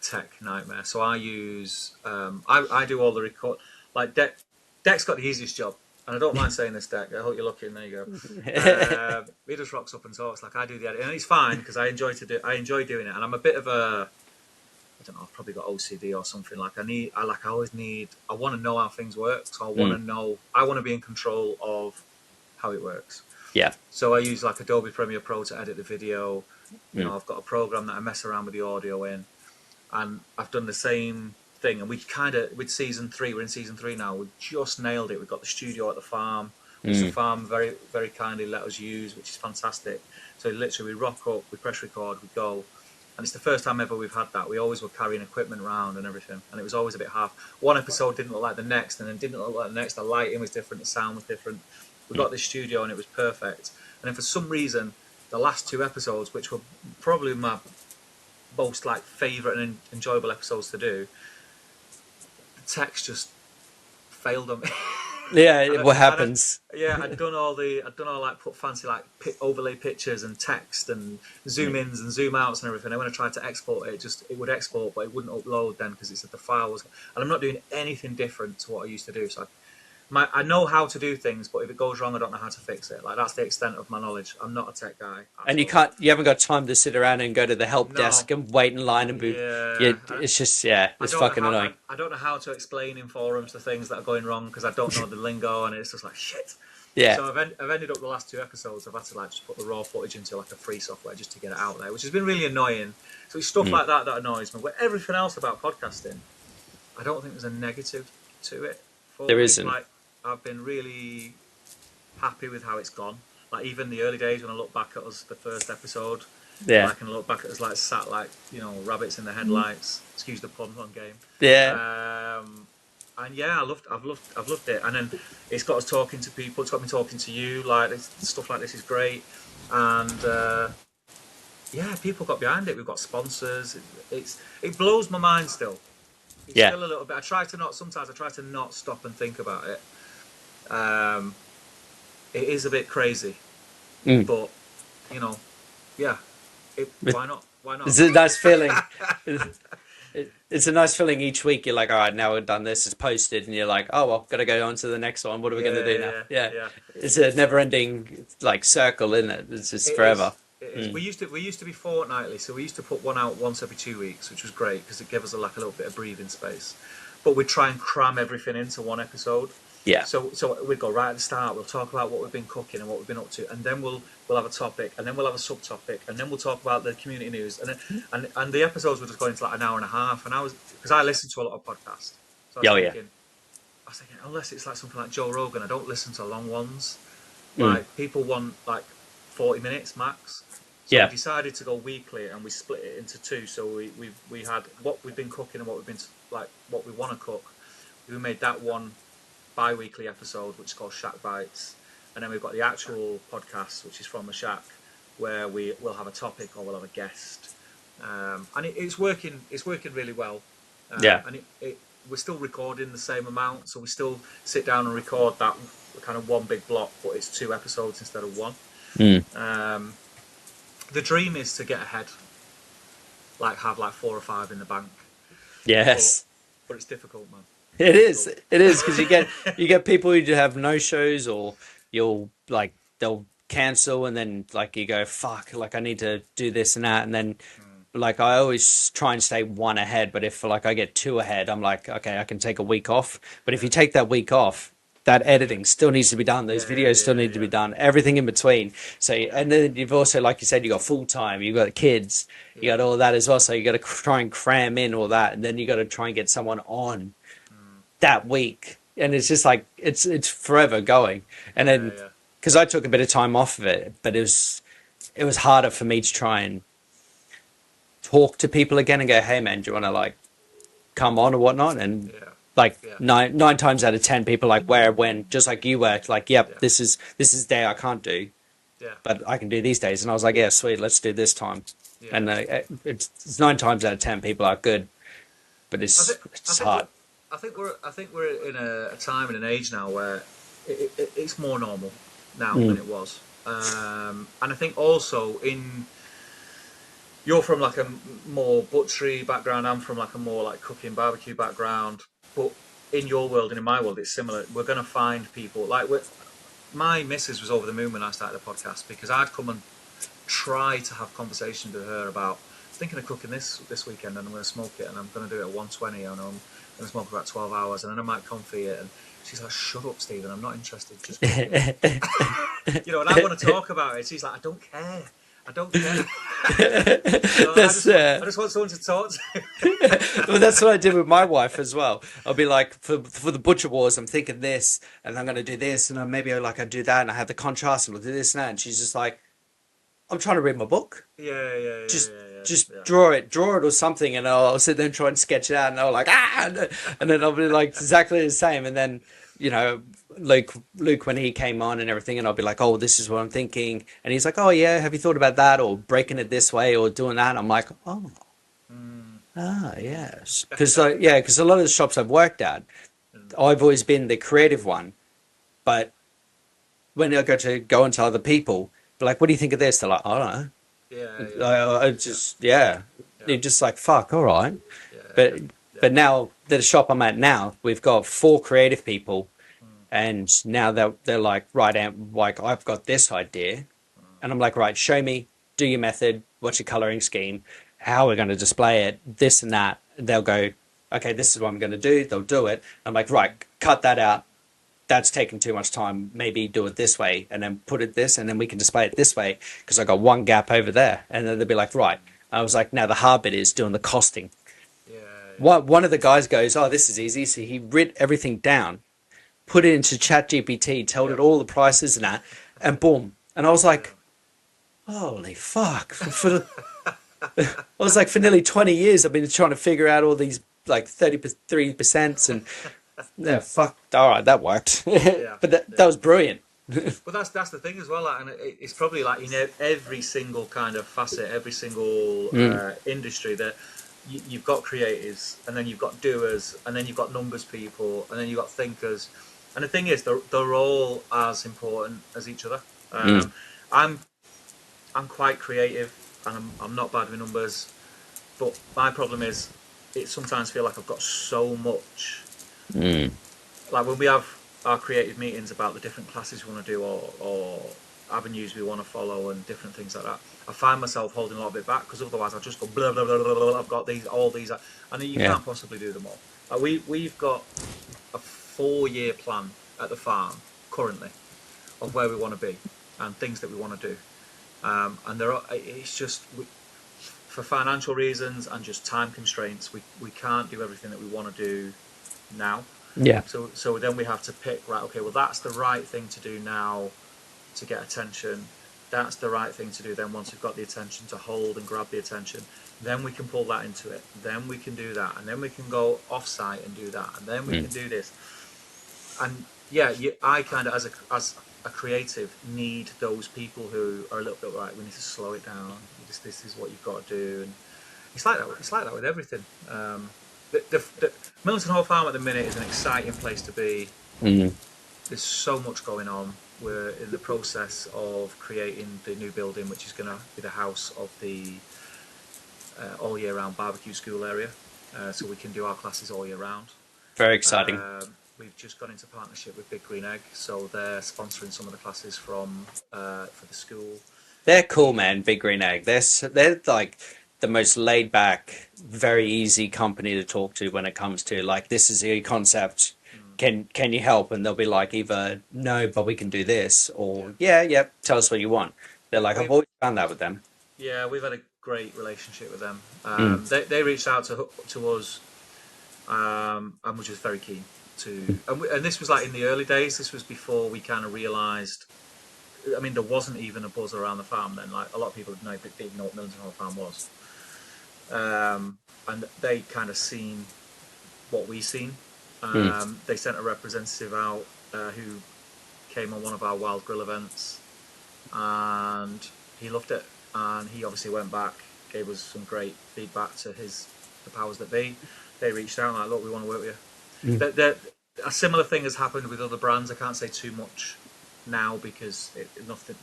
tech nightmare. So I use I do all the record. Like Deck's got the easiest job, and I don't mind saying this, Deck. I hope you're looking. There you go. He just rocks up and talks. Like I do the editing, and it's fine because I enjoy doing it, and I'm a bit of a, I don't know, I've probably got OCD or something. Like I want to know how things work. So I want to be in control of how it works. yeah, So I use like Adobe Premiere Pro to edit the video. You know, I've got a program that I mess around with the audio in, and I've done the same thing. And with season 3, we're in season 3 now. We just nailed it. We've got the studio at the farm, which the farm very, very kindly let us use, which is fantastic. So literally, we rock up, we press record, we go. And it's the first time ever we've had that. We always were carrying equipment around and everything, and it was always a bit half. One episode didn't look like the next, and then didn't look like the next. The lighting was different, the sound was different. We got this studio, and it was perfect. And then for some reason, the last 2 episodes, which were probably my most like favourite and enjoyable episodes to do, the text just failed them. yeah. What happens? I'd done all like put fancy like overlay pictures and text and zoom ins and zoom outs and everything. And when I tried to export it, it would export, but it wouldn't upload then because it said the file was. And I'm not doing anything different to what I used to do. So I know how to do things, but if it goes wrong, I don't know how to fix it. Like that's the extent of my knowledge. I'm not a tech guy. And you haven't got time to sit around and go to the help desk and wait in line and be. Yeah, it's just it's fucking annoying. I don't know how to explain in forums the things that are going wrong because I don't know the lingo, and it's just like shit. Yeah. So I've ended up the last 2 episodes. I've had to like just put the raw footage into like a free software just to get it out there, which has been really annoying. So it's stuff like that annoys me. But everything else about podcasting, I don't think there's a negative to it. There isn't. Like, I've been really happy with how it's gone. Like even the early days when I look back at us, the first episode, I can look back at us like sat like rabbits in the headlights. Excuse the pun on game. Yeah. And yeah, I've loved it. And then it's got us talking to people. It's got me talking to you. Like stuff like this is great. And people got behind it. We've got sponsors. It blows my mind still. It's still a little bit. Sometimes I try to not stop and think about it. It is a bit crazy, but why not? Why not? It's a nice feeling. It's a nice feeling each week. You're like, all right, now we've done this. It's posted, and you're like, oh well, got to go on to the next one. What are we going to do now? Yeah. It's a never-ending like circle, isn't it? It's just forever. It is. We used to be fortnightly, so we used to put one out once every 2 weeks, which was great because it gave us a little bit of breathing space. But we'd try and cram everything into one episode. Yeah. So we'd go right at the start. We'll talk about what we've been cooking and what we've been up to, and then we'll have a topic, and then we'll have a subtopic, and then we'll talk about the community news, and the episodes were just going to like an hour and a half. And because I listen to a lot of podcasts. So I was thinking, unless it's like something like Joe Rogan, I don't listen to long ones. Like people want like 40 minutes max. So we decided to go weekly, and we split it into 2. So we had what we've been cooking and what we've been like what we want to cook. We made that one bi-weekly episode, which is called Shack Bites, and then we've got the actual podcast, which is from the shack, where we will have a topic or we'll have a guest, and it's working really well. And we're still recording the same amount, so we still sit down and record that kind of one big block, but it's 2 episodes instead of 1. The dream is to get ahead, like have like 4 or 5 in the bank. Yes, but it's difficult, man. It is because you get people who have no shows, or they'll cancel, and then like you go, fuck, like I need to do this and that, and then like I always try and stay 1 ahead, but if like I get 2 ahead, I'm like, okay, I can take a week off. But if you take that week off, that editing still needs to be done. Those videos still need to be done. Everything in between. So, and then you've also, like you said, you got full time. You got kids. You got all that as well. So you got to try and cram in all that, and then you got to try and get someone on that week. And it's just like it's forever going. And then because I took a bit of time off of it, but it was harder for me to try and talk to people again and go, hey man, do you want to like come on or whatnot? And nine times out of 10 people like where, when, just like you were like, this is day I can't do, but I can do these days. And I was like, yeah, sweet, let's do this time. And it's 9 times out of 10 people are good, but it's hard. I think we're in a time and an age now where it's more normal now than Mm. it was. And I think also you're from like a more butchery background. I'm from like a more like cooking barbecue background. But in your world and in my world, it's similar. We're going to find people like my missus was over the moon when I started the podcast because I'd come and try to have conversations with her about I was thinking of cooking this weekend and I'm going to smoke it and I'm going to do it at 120 and I'm going to smoke about 12 hours and then I might confit it and she's like, shut up, Stephen, I'm not interested, just cook it. And I want to talk about it. She's like, I don't care. I don't care. That's I just want someone to talk to. well, that's what I did with my wife as well. I'll be like, for the butcher wars, I'm thinking this, and I'm gonna do this, and then maybe I do that, and I have the contrast, and I'll do this and that, and she's just like, I'm trying to read my book. Just Yeah. draw it or something, and I'll sit there and try and sketch it out, and I'll like and then I'll be like exactly the same, and then you know Luke when he came on and everything, and I'll be like, oh, this is what I'm thinking, and he's like, oh yeah, have you thought about that or breaking it this way or doing that? And I'm like, oh. Mm. Ah, yes. Because a lot of the shops I've worked at, I've always been the creative one. But when I go into other people, be like, what do you think of this? They're like, I don't know. I just, yeah. Yeah. You're just like, fuck, all right. Yeah. But Yeah. but now the shop I'm at now, we've got four creative people, Mm. and now they're like, right, like I've got this idea, and I'm like, right, show me, do your method, what's your coloring scheme, how we're going to display it, this and that. They'll go, okay, this is what I'm going to do. They'll do it. I'm like, right, cut that out. That's taking too much time. Maybe do it this way and then put it this and then we can display it this way because I got one gap over there. And then they'll be like, right. I was like, now the hard bit is doing the costing. Yeah. One of the guys goes, oh, this is easy. So he writ everything down, put it into ChatGPT, told Yeah. it all the prices and that, and boom. And I was Yeah. like, holy fuck. I was like, for nearly 20 years, I've been trying to figure out all these like 33% and yeah, fuck. All right, that worked. Yeah. But that Yeah. was brilliant. But that's the thing as well, like, and it's probably like every single kind of facet, every single Mm, industry that you've got creatives, and then you've got doers, and then you've got numbers people, and then you've got thinkers. And the thing is, they're all as important as each other. mm, I'm I'm quite creative, and I'm not bad with numbers, but my problem is, it sometimes feel like I've got so much. mm. Like when we have our creative meetings about the different classes we want to do or avenues we want to follow and different things like that, I find myself holding a lot of it back because otherwise I'll just go blah blah blah blah blah. I've got all these, and you Yeah. can't possibly do them all. We've got a 4-year plan at the farm currently of where we want to be and things that we want to do, and it's just for financial reasons and just time constraints we can't do everything that we want to do now. Yeah. So then we have to pick, right, okay, well that's the right thing to do now to get attention. That's the right thing to do then once we've got the attention, to hold and grab the attention. Then we can pull that into it. Then we can do that. And then we can go off site and do that. And then we can do this. And yeah, I kind of as a creative need those people who are a little bit right, we need to slow it down. This is what you've got to do. And it's like that with everything. The Millington Hall Farm at the minute is an exciting place to be. Mm. There's so much going on. We're in the process of creating the new building, which is going to be the house of the all year round barbecue school area, so we can do our classes all year round. Very exciting. We've just gone into partnership with Big Green Egg, so they're sponsoring some of the classes for the school. They're cool, man. Big Green Egg. They're like the most laid back, very easy company to talk to when it comes to like, this is a concept. Can you help? And they'll be like either no, but we can do this, or yeah, tell us what you want. They're like, I've always found that with them. Yeah, we've had a great relationship with them. Mm. They reached out to us, and were just very keen to. And this was like in the early days. This was before we kind of realised. I mean, there wasn't even a buzz around the farm then. Like a lot of people didn't know what Millington Hall Farm was, and they kind of seen what we seen. They sent a representative out who came on one of our wild grill events, and he loved it. And he obviously went back, gave us some great feedback to the powers that be. They reached out and like, look, we want to work with A similar thing has happened with other brands. I can't say too much now because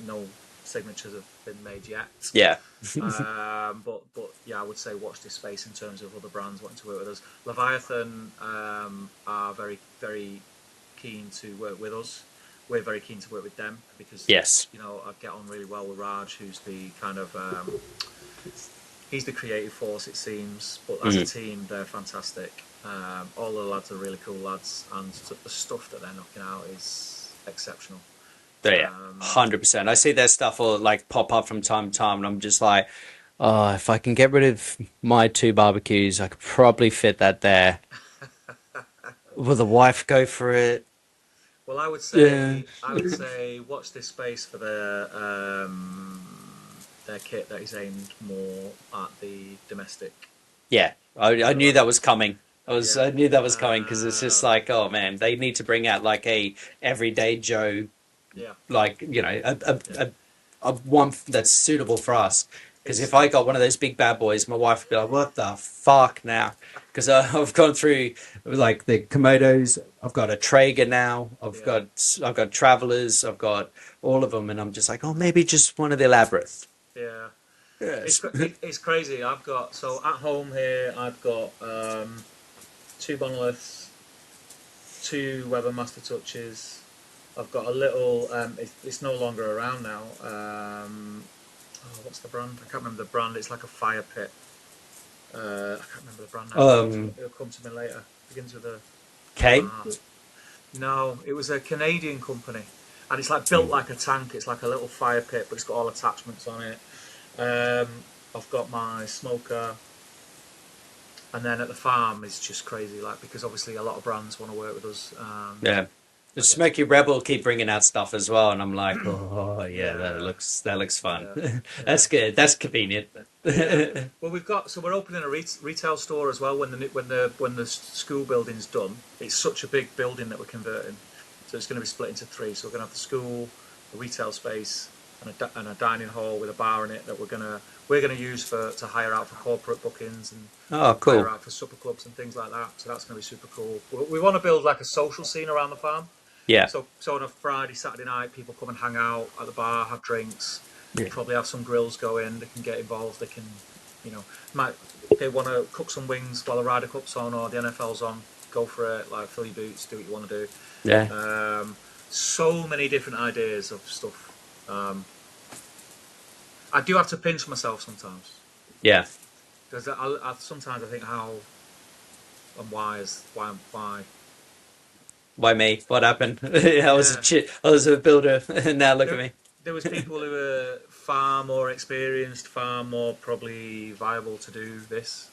no signatures have been made yet. Yeah. But yeah, I would say watch this space in terms of other brands wanting to work with us. Leviathan are very, very keen to work with us. We're very keen to work with them because Yes. I get on really well with Raj, who's the kind of he's the creative force, it seems. But as a team, they're fantastic. All the lads are really cool lads, and the stuff that they're knocking out is exceptional. Yeah, 100%. I see their stuff all like pop up from time to time, and I'm just like, oh, if I can get rid of my two barbecues, I could probably fit that there. Will the wife go for it? Well, I would Yeah. say watch this space for their kit that is aimed more at the domestic. Yeah, I So knew like, that was coming. yeah, I knew that was coming because it's just like, oh man, they need to bring out like a everyday Joe, yeah, like yeah. a one that's suitable for us. Because It's if I got one of those big bad boys, my wife would be like, "What the fuck now?" Because I've gone through like the Komodos. I've got a Traeger now. yeah, I've got Travelers. I've got all of them, and I'm just like, oh, maybe just one of the elaborate. yeah. Yes. It's crazy. I've got so at home here. I've got two monoliths, two Weber Master Touches. I've got a little. It's no longer around now. What's the brand? I can't remember the brand. It's like a fire pit. I can't remember the brand now. It'll come to me later. Begins with a Okay. No, it was a Canadian company, and it's like built like a tank. It's like a little fire pit, but it's got all attachments on it. I've got my smoker, and then at the farm it's just crazy, like because obviously a lot of brands want to work with us. Yeah. The Smoky Rebel keep bringing out stuff as well, and I'm like, oh yeah, Yeah, that looks fun. yeah, yeah. That's good. That's convenient. Yeah. Well, we're opening a retail store as well when the school building's done. It's such a big building that we're converting, so it's going to be split into three. So we're going to have the school, a retail space, and a dining hall with a bar in it that we're gonna use to hire out for corporate bookings and Oh, hire cool. out for supper clubs and things like that. So that's going to be super cool. We want to build like a social scene around the farm. Yeah. So on a Friday, Saturday night, people come and hang out at the bar, have drinks. Yeah. Probably have some grills going. They can get involved. They can, might they want to cook some wings while the Ryder Cup's on or the NFL's on. Go for it. Like fill your boots, do what you want to Yeah. do. So many different ideas of stuff. I do have to pinch myself sometimes Yeah. because sometimes I think how and why. Why me? What happened? I was Yeah, I was a builder, and now look at there, me. there was people who were far more experienced, far more probably viable to do this.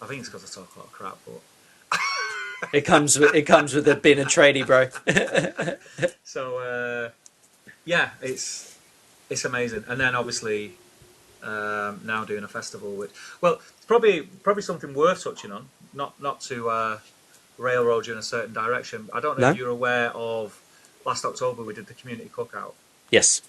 I think it's because I talk a lot of crap, but It comes with it being a tradie, bro. so yeah, it's amazing. And then obviously now doing a festival, which probably something worth touching on. Not to railroad you in a certain direction. I don't know if No? you're aware of last October we did the community cookout. Yes.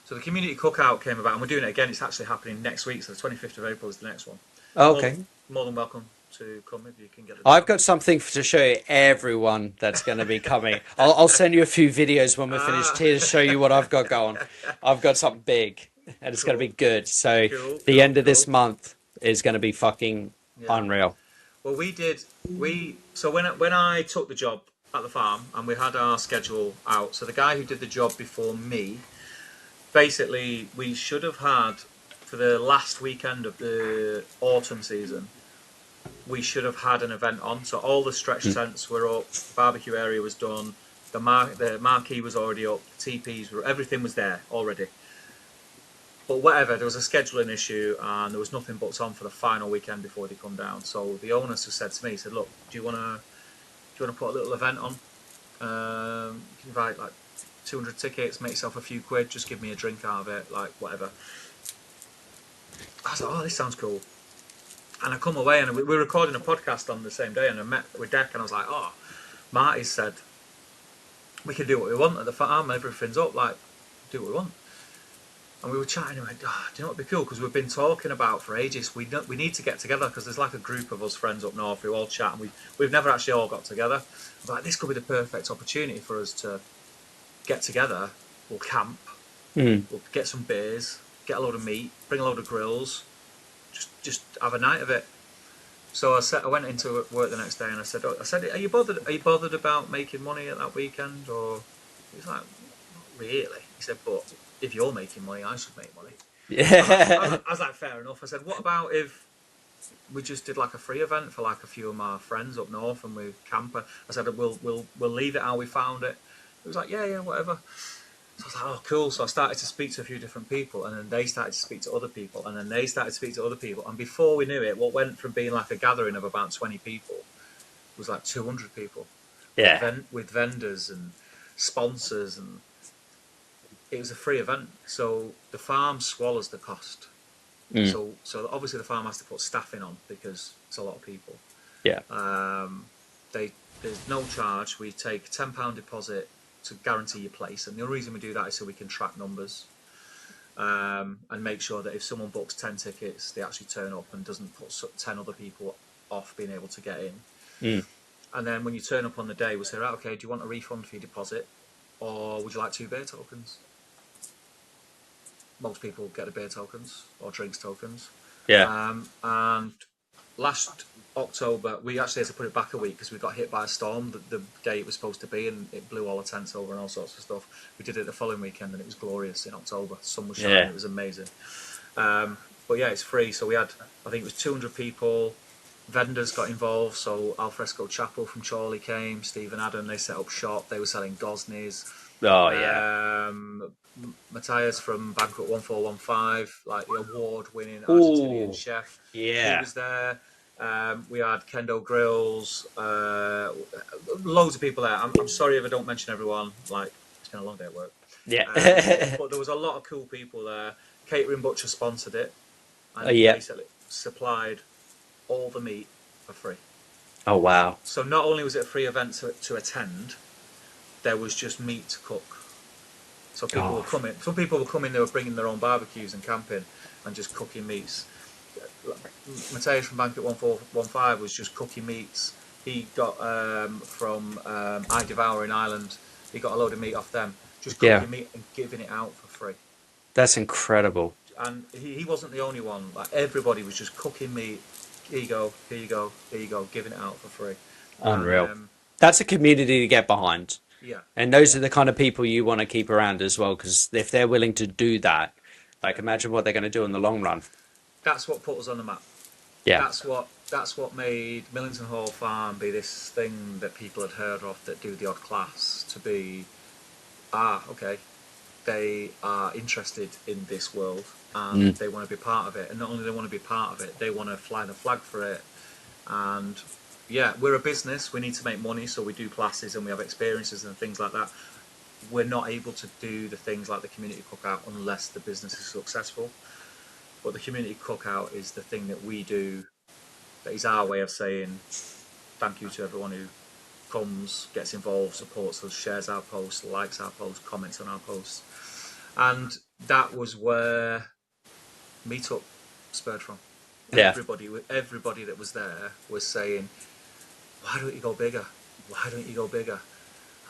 So the community cookout came about, and we're doing it again. It's actually happening next week, so the 25th of April is the next one. Oh, More okay. than, more than welcome to come if you can get the I've time. got something to show everyone that's going to be coming. I'll send you a few videos when we're finished Ah, here to show you what I've got going. I've got something big, and it's going to be cool, good. So cool, the cool, end of this cool. month is going to be fucking Yeah. unreal. Well, so when I took the job at the farm and we had our schedule out, so the guy who did the job before me, basically we should have had for the last weekend of the autumn season, we should have had an event on. So all the stretch tents were up, barbecue area was done, the marquee was already up, TPs were everything was there already. But whatever, there was a scheduling issue and there was nothing booked on for the final weekend before they come down. So the owners just said to me, he said, "Look, do you want to put a little event on? You can invite like 200 tickets, make yourself a few quid, just give me a drink out of it, like whatever." I was like, "Oh, this sounds cool." And I come away and we were recording a podcast on the same day, and I met with Deck and I was like, "Oh, Marty said we can do what we want at the farm, everything's up, like do what we want." And we were chatting and we went, oh, do you know what would be cool? Because we've been talking about for ages, we need to get together because there's like a group of us friends up north who all chat and we've never actually all got together. I was like, this could be the perfect opportunity for us to get together. We'll camp, Mm. we'll get some beers, get a load of meat, bring a load of grills, just have a night of it. So I went into work the next day and I said, are you bothered about making money at that weekend? Or he was like, not really. He said, but if you're making money, I should make money. Yeah. I was like, fair enough. I said, what about if we just did like a free event for like a few of my friends up north and we camp? I said, we'll leave it how we found it. He was like, yeah, whatever. So I was like, oh, cool. So I started to speak to a few different people, and then they started to speak to other people, and then they started to speak to other people. And before we knew it, what went from being like a gathering of about 20 people was like 200 people Yeah. with vendors and sponsors, and it was a free event. So the farm swallows the cost. Mm. So obviously the farm has to put staffing on because it's a lot of people. Yeah. There's no charge. We take £10 deposit to guarantee your place, and the only reason we do that is so we can track numbers and make sure that if someone books 10 tickets, they actually turn up and doesn't put 10 other people off being able to get in. Mm. And then when you turn up on the day, we'll say, right, okay, do you want a refund for your deposit, or would you like 2 beer tokens? Most people get the beer tokens or drinks tokens. Yeah. And last October, we actually had to put it back a week because we got hit by a storm the day it was supposed to be, and it blew all the tents over and all sorts of stuff. We did it the following weekend, and it was glorious in October. The sun was shining, Yeah. it was amazing. But yeah, it's free. So we had, I think it was 200 people. Vendors got involved. So Alfresco Chapel from Chorley came. Steve and Adam, they set up shop. They were selling Gosneys. Oh yeah. Matthias from Banquet 1415, like the award-winning Argentinian Oh chef, he yeah. was there. We had Kendo Grills, loads of people there. I'm sorry if I don't mention everyone. Like, it's been a long day at work. Yeah. But there was a lot of cool people there. Catering Butcher sponsored it and Yeah. basically supplied all the meat for free. Oh wow. So not only was it a free event to attend, there was just meat to cook. So people were coming. Some people were coming. They were bringing their own barbecues and camping, and just cooking meats. Matthias from Banquet 1415 was just cooking meats. He got from I Devour in Ireland. He got a load of meat off them. Just cooking meat and giving it out for free. That's incredible. And he wasn't the only one. Like, everybody was just cooking meat. Here you go. Here you go. Here you go. Giving it out for free. Unreal. And, That's a community to get behind. yeah. And those are the kind of people you want to keep around as well, because if they're willing to do that, like imagine what they're going to do in the long run. That's what put us on the map. Yeah. That's what made Millington Hall Farm be this thing that people had heard of that do the odd class, to be, okay, they are interested in this world and they want to be part of it. And not only they want to be part of it, they want to fly the flag for it. And yeah, we're a business, we need to make money, so we do classes and we have experiences and things like that. We're not able to do the things like the community cookout unless the business is successful. But the community cookout is the thing that we do, that is our way of saying thank you to everyone who comes, gets involved, supports us, shares our posts, likes our posts, comments on our posts. And that was where Meetup spurred from. Yeah. Everybody that was there was saying, why don't you go bigger? Why don't you go bigger?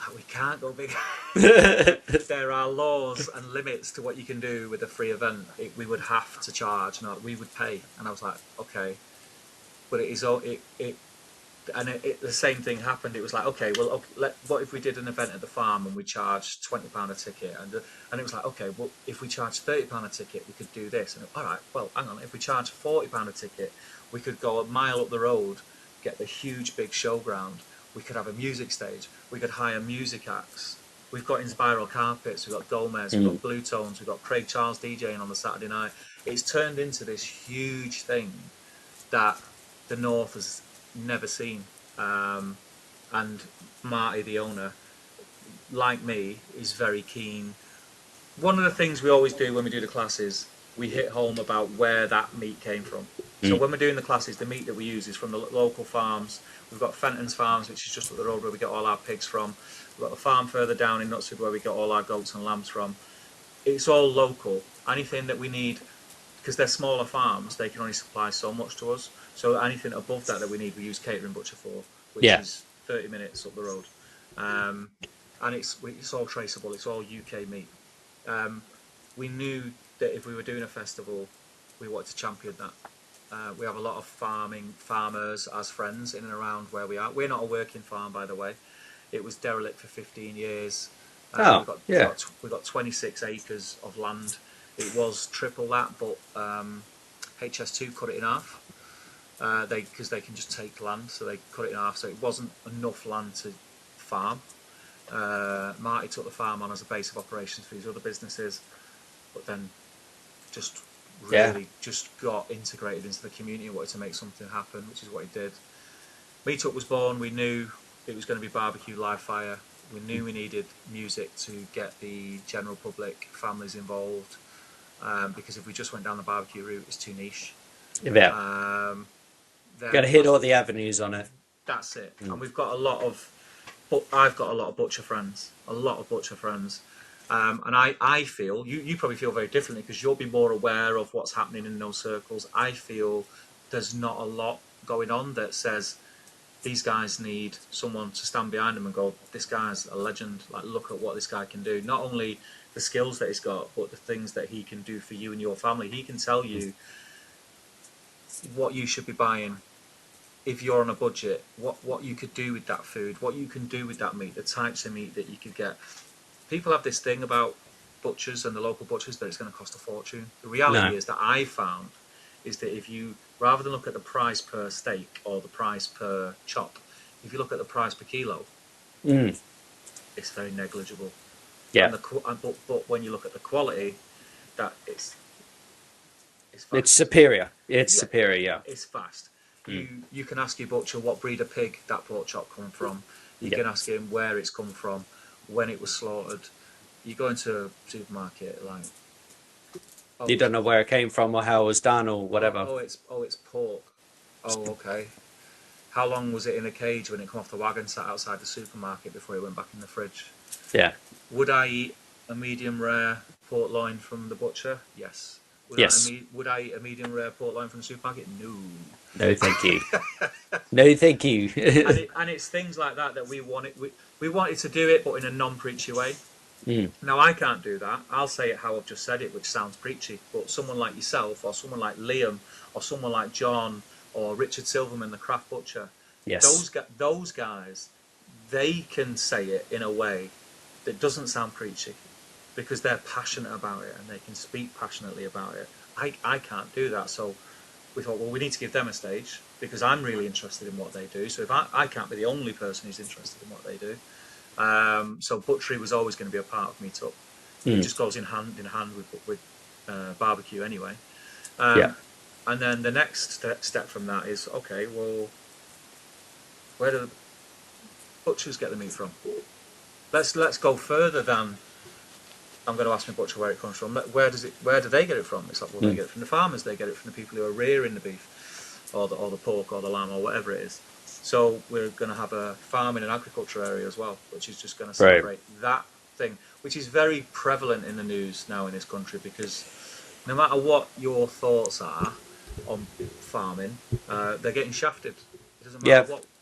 Like, we can't go bigger. There are laws and limits to what you can do with a free event. We would have to charge, we would pay. And I was like, okay. But the same thing happened. It was like, okay, well, what if we did an event at the farm and we charged £20 a ticket? And it was like, okay, well, if we charged £30 a ticket, we could do this. And all right, well, hang on, if we charged £40 a ticket, we could go a mile up the road, get the huge big showground. We could have a music stage. We could hire music acts. We've got Inspiral Carpets, we've got Gomez, we've got Blue Tones, we've got Craig Charles DJing on the Saturday night. It's turned into this huge thing that the North has never seen. And Marty, the owner, like me, is very keen. One of the things we always do when we do the classes, we hit home about where that meat came from. So when we're doing the classes, the meat that we use is from the local farms. We've got Fenton's Farms, which is just up the road where we get all our pigs from. We've got the farm further down in Knutsford where we get all our goats and lambs from. it's all local. Anything that we need, because they're smaller farms, they can only supply so much to us. So anything above that we need, we use Catering Butcher for, which Yeah. is 30 minutes up the road. Um, and it's all traceable. It's all UK meat. Um, we knew that if we were doing a festival, we wanted to champion that. We have a lot of farmers as friends in and around where we are. We're not a working farm, by the way. It was derelict for 15 years. Oh, yeah. We got 26 acres of land. It was triple that, but HS2 cut it in half. Because they can just take land, so they cut it in half. So it wasn't enough land to farm. Marty took the farm on as a base of operations for his other businesses, but then just really just got integrated into the community and wanted to make something happen, which is what he did. Meatup was born. We knew it was going to be barbecue, live fire. We knew we needed music to get the general public, families involved, because if we just went down the barbecue route, it's too niche. Yeah. Got to hit all the avenues on it. That's it. And we've got a lot of, I've got a lot of butcher friends, and I feel, you probably feel very differently because you'll be more aware of what's happening in those circles. I feel there's not a lot going on that says these guys need someone to stand behind them and go, this guy's a legend, like look at what this guy can do. Not only the skills that he's got, but the things that he can do for you and your family. He can tell you what you should be buying if you're on a budget, what you could do with that food, what you can do with that meat, the types of meat that you could get. People have this thing about butchers and the local butchers that it's going to cost a fortune. The reality is that I found is that if you, rather than look at the price per steak or the price per chop, if you look at the price per kilo, it's very negligible. Yeah. But when you look at the quality, that it's superior. It's superior, yeah. It's fast. You can ask your butcher what breed of pig that pork chop come from. You can ask him where it's come from, when it was slaughtered. You go into a supermarket, like you don't know where it came from or how it was done or whatever. It's pork. Oh, okay. How long was it in a cage when it come off the wagon, sat outside the supermarket before it went back in the fridge? Yeah. Would I eat a medium rare pork loin from the butcher? Yes. Would I eat a medium rare pork loin from the supermarket? No. No, thank you. No, thank you. and it's things like that we wanted. We wanted to do it, but in a non-preachy way. Now, I can't do that. I'll say it how I've just said it, which sounds preachy. But someone like yourself, or someone like Liam, or someone like John, or Richard Silverman, the craft butcher, those guys, they can say it in a way that doesn't sound preachy, because they're passionate about it and they can speak passionately about it. I can't do that. So we thought, well, we need to give them a stage because I'm really interested in what they do. So if I can't be the only person who's interested in what they do. So butchery was always going to be a part of Meatup. It just goes in hand with barbecue anyway. And then the next step from that is, okay, well, where do the butchers get the meat from? Let's go further than I'm going to ask my butcher where it comes from. Where do they get it from? It's like, well, they get it from the farmers. They get it from the people who are rearing the beef, or the pork, or the lamb, or whatever it is. So we're going to have a farming and agriculture area as well, which is just going to celebrate that thing, which is very prevalent in the news now in this country, because no matter what your thoughts are on farming, they're getting shafted. It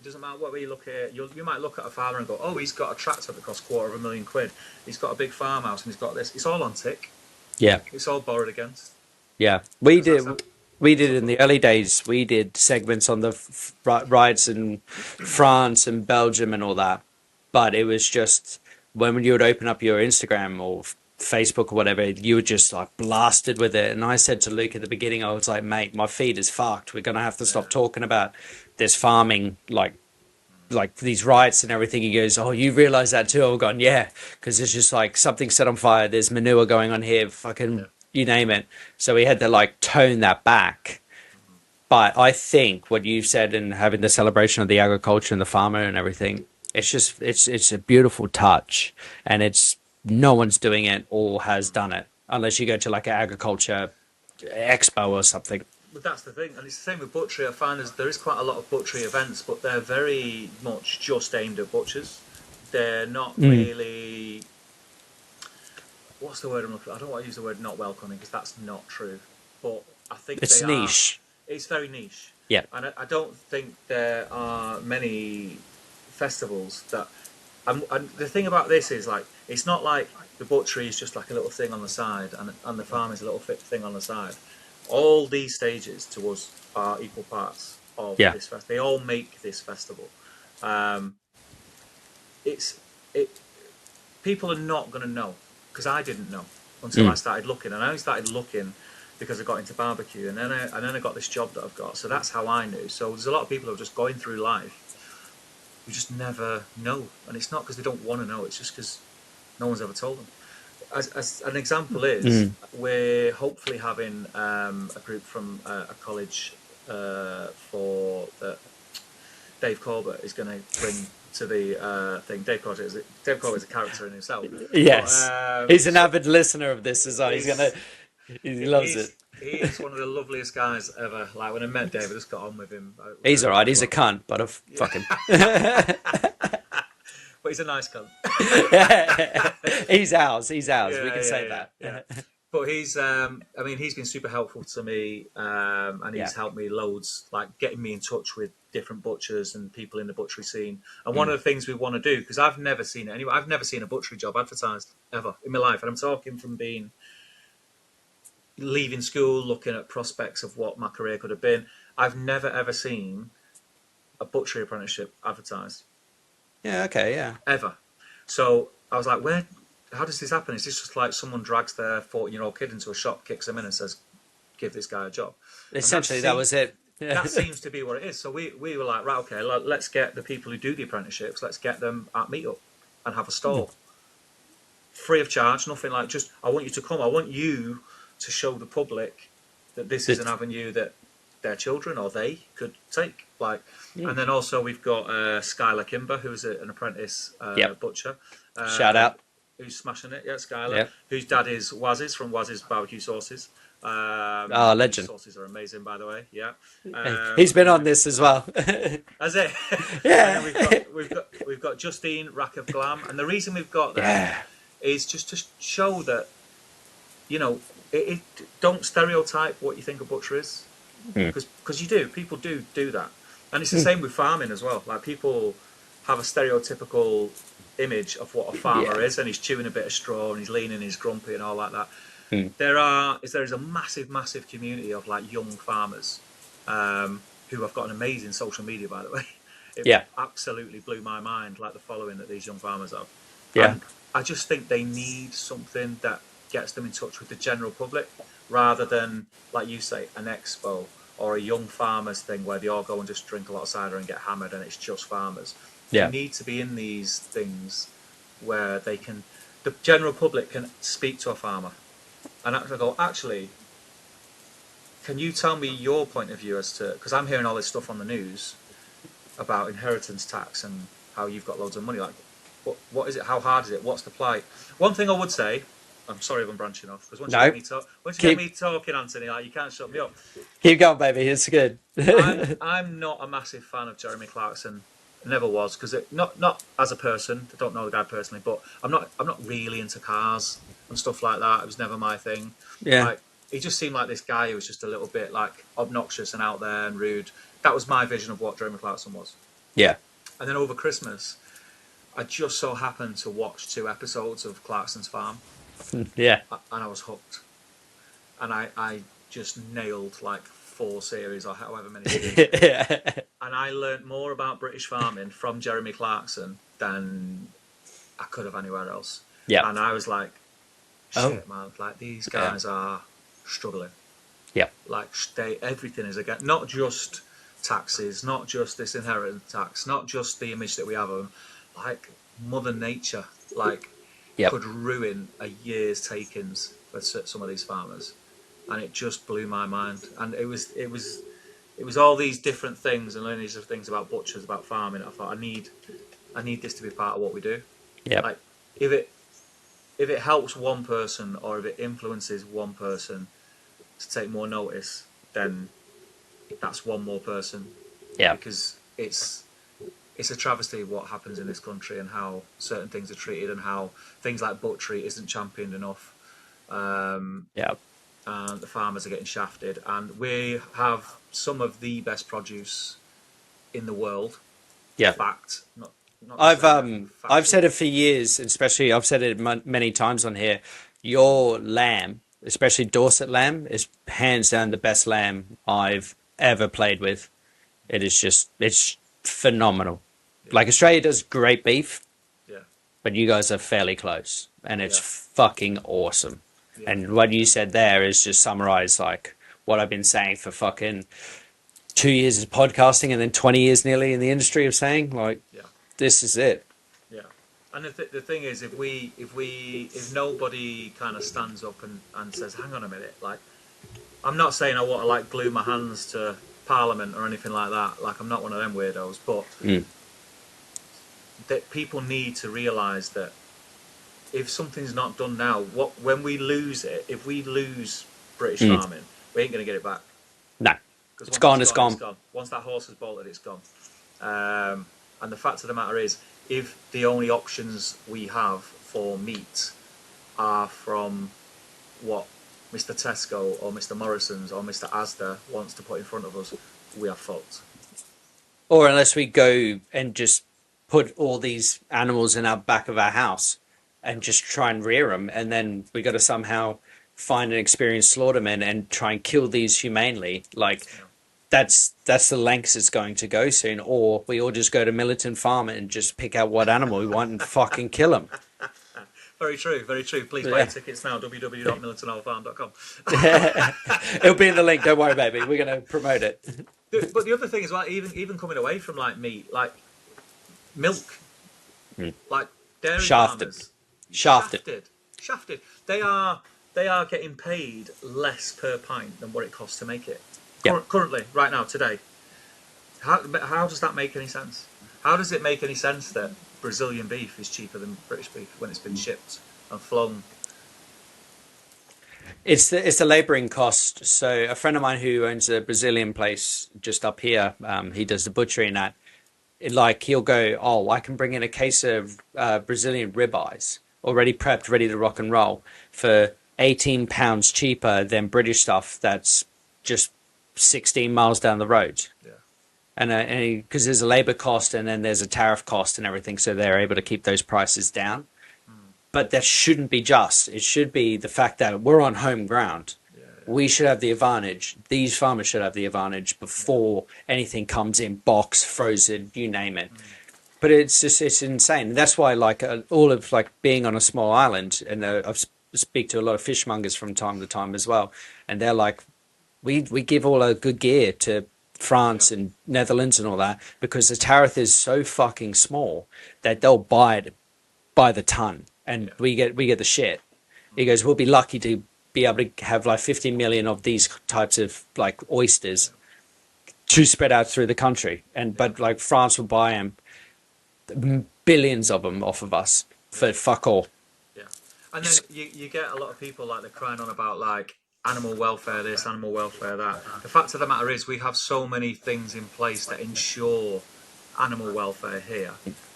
doesn't matter what way you look at it. You might look at a farmer and go, oh, he's got a tractor that costs £250,000. He's got a big farmhouse and he's got this. It's all on tick. Yeah. It's all borrowed against. Yeah. We did in the early days. We did segments on the rides in France and Belgium and all that. But it was just when you would open up your Instagram or Facebook or whatever, you were just like blasted with it. And I said to Luke at the beginning, I was like, mate, my feed is fucked. We're going to have to stop talking about this farming, like these riots and everything. He goes, oh, you realize that too? I've gone, yeah, because it's just like something set on fire. There's manure going on here, fucking you name it. So we had to like tone that back. But I think what you said and having the celebration of the agriculture and the farmer and everything, it's just, it's a beautiful touch, and it's, no one's doing it or has done it unless you go to like an agriculture expo or something. But that's the thing, and it's the same with butchery. I find there is quite a lot of butchery events, but they're very much just aimed at butchers. They're not really. what's the word I'm looking for? I don't want to use the word not welcoming because that's not true. But I think It's they are. niche. It's very niche. Yeah. And I don't think there are many festivals that. And the thing about this is like it's not like the butchery is just like a little thing on the side, and the farm is a little thing on the side. All these stages to us are equal parts of Yeah. this fest. They all make this festival. Um, it's it. People are not going to know because I didn't know until I Mm. started looking, and I only started looking because I got into barbecue, and then I got this job that I've got. So that's how I knew. So there's a lot of people who are just going through life who just never know, and it's not because they don't want to know. It's just because no one's ever told them. As an example is, Mm. we're hopefully having a group from a college for the Dave Corbett is going to bring to the thing. Dave Corbett is a character in himself, but Yes. He's an so avid listener of this as well. He loves it. he is one of the loveliest guys ever. Like when I met Dave, I just got on with him He's all very right. very He's a well. cunt, but Yeah. fuck him. But he's a nice cunt. He's ours. He's ours. We Yeah, can yeah, say yeah, yeah. that. But he's, I mean, he's been super helpful to me, and Yeah. he's helped me loads, like getting me in touch with different butchers and people in the butchery scene. And one Mm. of the things we want to do, because I've never seen it anyway, I've never seen a butchery job advertised ever in my life. And I'm talking from being leaving school, looking at prospects of what my career could have been. I've never ever seen a butchery apprenticeship advertised Yeah. Okay. Yeah. ever. So I was like, where? How does this happen? Is this just like someone drags their 14-year-old kid into a shop, kicks him in, and says, "Give this guy a job"? And Essentially, that was it. that seems to be what it is. So we were like, right, okay, let's get the people who do the apprenticeships, let's get them at Meetup and have a stall, free of charge, nothing like just. I want you to come. I want you to show the public that this is an avenue that their children or they could take. Like, and then also we've got Skylar Kimber, who's an apprentice Yep. butcher. Shout out. Who's smashing it? Yeah, Skylar. Yep. Whose dad is Waz's from Waz's Barbecue Sauces. Oh, His legend. sauces are amazing, by the way. Yeah. He's been And on this as well. that's it. And Yeah. then we've got Justine Rack of Glam, and the reason we've got them Yeah. is just to show that it don't stereotype what you think a butcher is, because you do. People do that, and it's the same with farming as well. Like people have a stereotypical image of what a farmer Yeah. is, and he's chewing a bit of straw and he's lean and he's grumpy and all like that. Mm. There is a massive community of like young farmers who have got an amazing social media, by the way. It Yeah. absolutely blew my mind, like the following that these young farmers have. Yeah. And I just think they need something that gets them in touch with the general public, rather than, like you say, an expo or a young farmers thing where they all go and just drink a lot of cider and get hammered and it's just farmers. Yeah. You need to be in these things where the general public can speak to a farmer and actually go, actually, can you tell me your point of view as to, because I'm hearing all this stuff on the news about inheritance tax and how you've got loads of money. Like, what is it? How hard is it? What's the plight? One thing I would say, I'm sorry if I'm branching off, because once you get me talking, Anthony, like, you can't shut me up. Keep going, baby. It's good. I'm not a massive fan of Jeremy Clarkson. Never was, because not as a person. I don't know the guy personally, but I'm not really into cars and stuff like that. It was never my thing. Yeah. Like, he just seemed like this guy who was just a little bit like obnoxious and out there and rude. That was my vision of what Jeremy Clarkson was. Yeah. And then over Christmas, I just so happened to watch 2 episodes of Clarkson's Farm, Yeah. and I was hooked. And I just nailed like 4 series or however many series. Yeah. And I learnt more about British farming from Jeremy Clarkson than I could have anywhere else. Yeah. And I was like, Oh. shit, man, like these guys are struggling. Yeah. Like everything is again, not just taxes, not just this inheritance tax, not just the image that we have of them, like Mother Nature, like Yep. could ruin a year's takings for some of these farmers, and it just blew my mind. And it was all these different things and learning these things about butchers, about farming. I thought I need this to be part of what we do. Yeah. Like if it helps one person or if it influences one person to take more notice, then that's one more person. Yeah. Because it's it's a travesty what happens in this country and how certain things are treated and how things like butchery isn't championed enough. Yeah. And the farmers are getting shafted. And we have some of the best produce in the world. Yeah. Fact, not I've necessarily I've factual. said it for years, especially I've said it many times on here. Your lamb, especially Dorset lamb, is hands down the best lamb I've ever played with. It is just it's phenomenal. Yeah, Like Australia does great beef, yeah, but you guys are fairly close, and it's yeah, fucking awesome. yeah, And what you said there is just summarized like what I've been saying for fucking 2 years of podcasting and then 20 years nearly in the industry of saying like yeah, this is it. yeah. And the thing is, if nobody kind of stands up and says, "Hang on a minute," like I'm not saying I want to like glue my hands to Parliament or anything like that. Like I'm not one of them weirdos, but Mm. that people need to realise that if something's not done now, when we lose it, if we lose British Mm. farming, we ain't going to get it back. No, Because it's once gone. it's It's gone, it's gone. gone. Once that horse has bolted, it's gone. And the fact of the matter is, if the only options we have for meat are from what Mr. Tesco or Mr. Morrison's or Mr. Asda wants to put in front of us, we are fucked. Or unless we go and just put all these animals in our back of our house and just try and rear them, and then we got to somehow find an experienced slaughterman and try and kill these humanely. Like Yeah. that's the lengths it's going to go soon. Or we all just go to Millington Farm and just pick out what animal we want and fucking kill them. Very true, very true. Please buy Yeah. your tickets now, www.millingtonhallfarm.com. It'll be in the link. Don't worry, baby. We're gonna promote it. But the other thing is, like, even coming away from like meat, like milk, like dairy Shafted. farmers, Shafted. shafted. They are getting paid less per pint than what it costs to make it. Yeah. Currently, right now, today. How does that make any sense? How does it make any sense that Brazilian beef is cheaper than British beef when it's been shipped and flown? It's the labouring cost. So a friend of mine who owns a Brazilian place just up here, he does the butchery and that. Like he'll go, oh, I can bring in a case of Brazilian ribeyes already prepped, ready to rock and roll for £18 cheaper than British stuff that's just 16 miles down the road. Yeah. And because there's a labour cost and then there's a tariff cost and everything, so they're able to keep those prices down. But that shouldn't be just. It should be the fact that we're on home ground. Yeah. We should have the advantage. These farmers should have the advantage before anything comes in box, frozen, you name it. But it's insane. That's why like all of like being on a small island, and I've speak to a lot of fishmongers from time to time as well, and they're like, we give all our good gear to France and Netherlands and all that because the tariff is so fucking small that they'll buy it by the ton, and we get the shit. He goes, we'll be lucky to be able to have like 50 million of these types of like oysters to spread out through the country, and but like France will buy them, billions of them off of us for fuck all. Yeah. And then you get a lot of people like they're crying on about like animal welfare this, animal welfare that. The fact of the matter is we have so many things in place that ensure animal welfare here.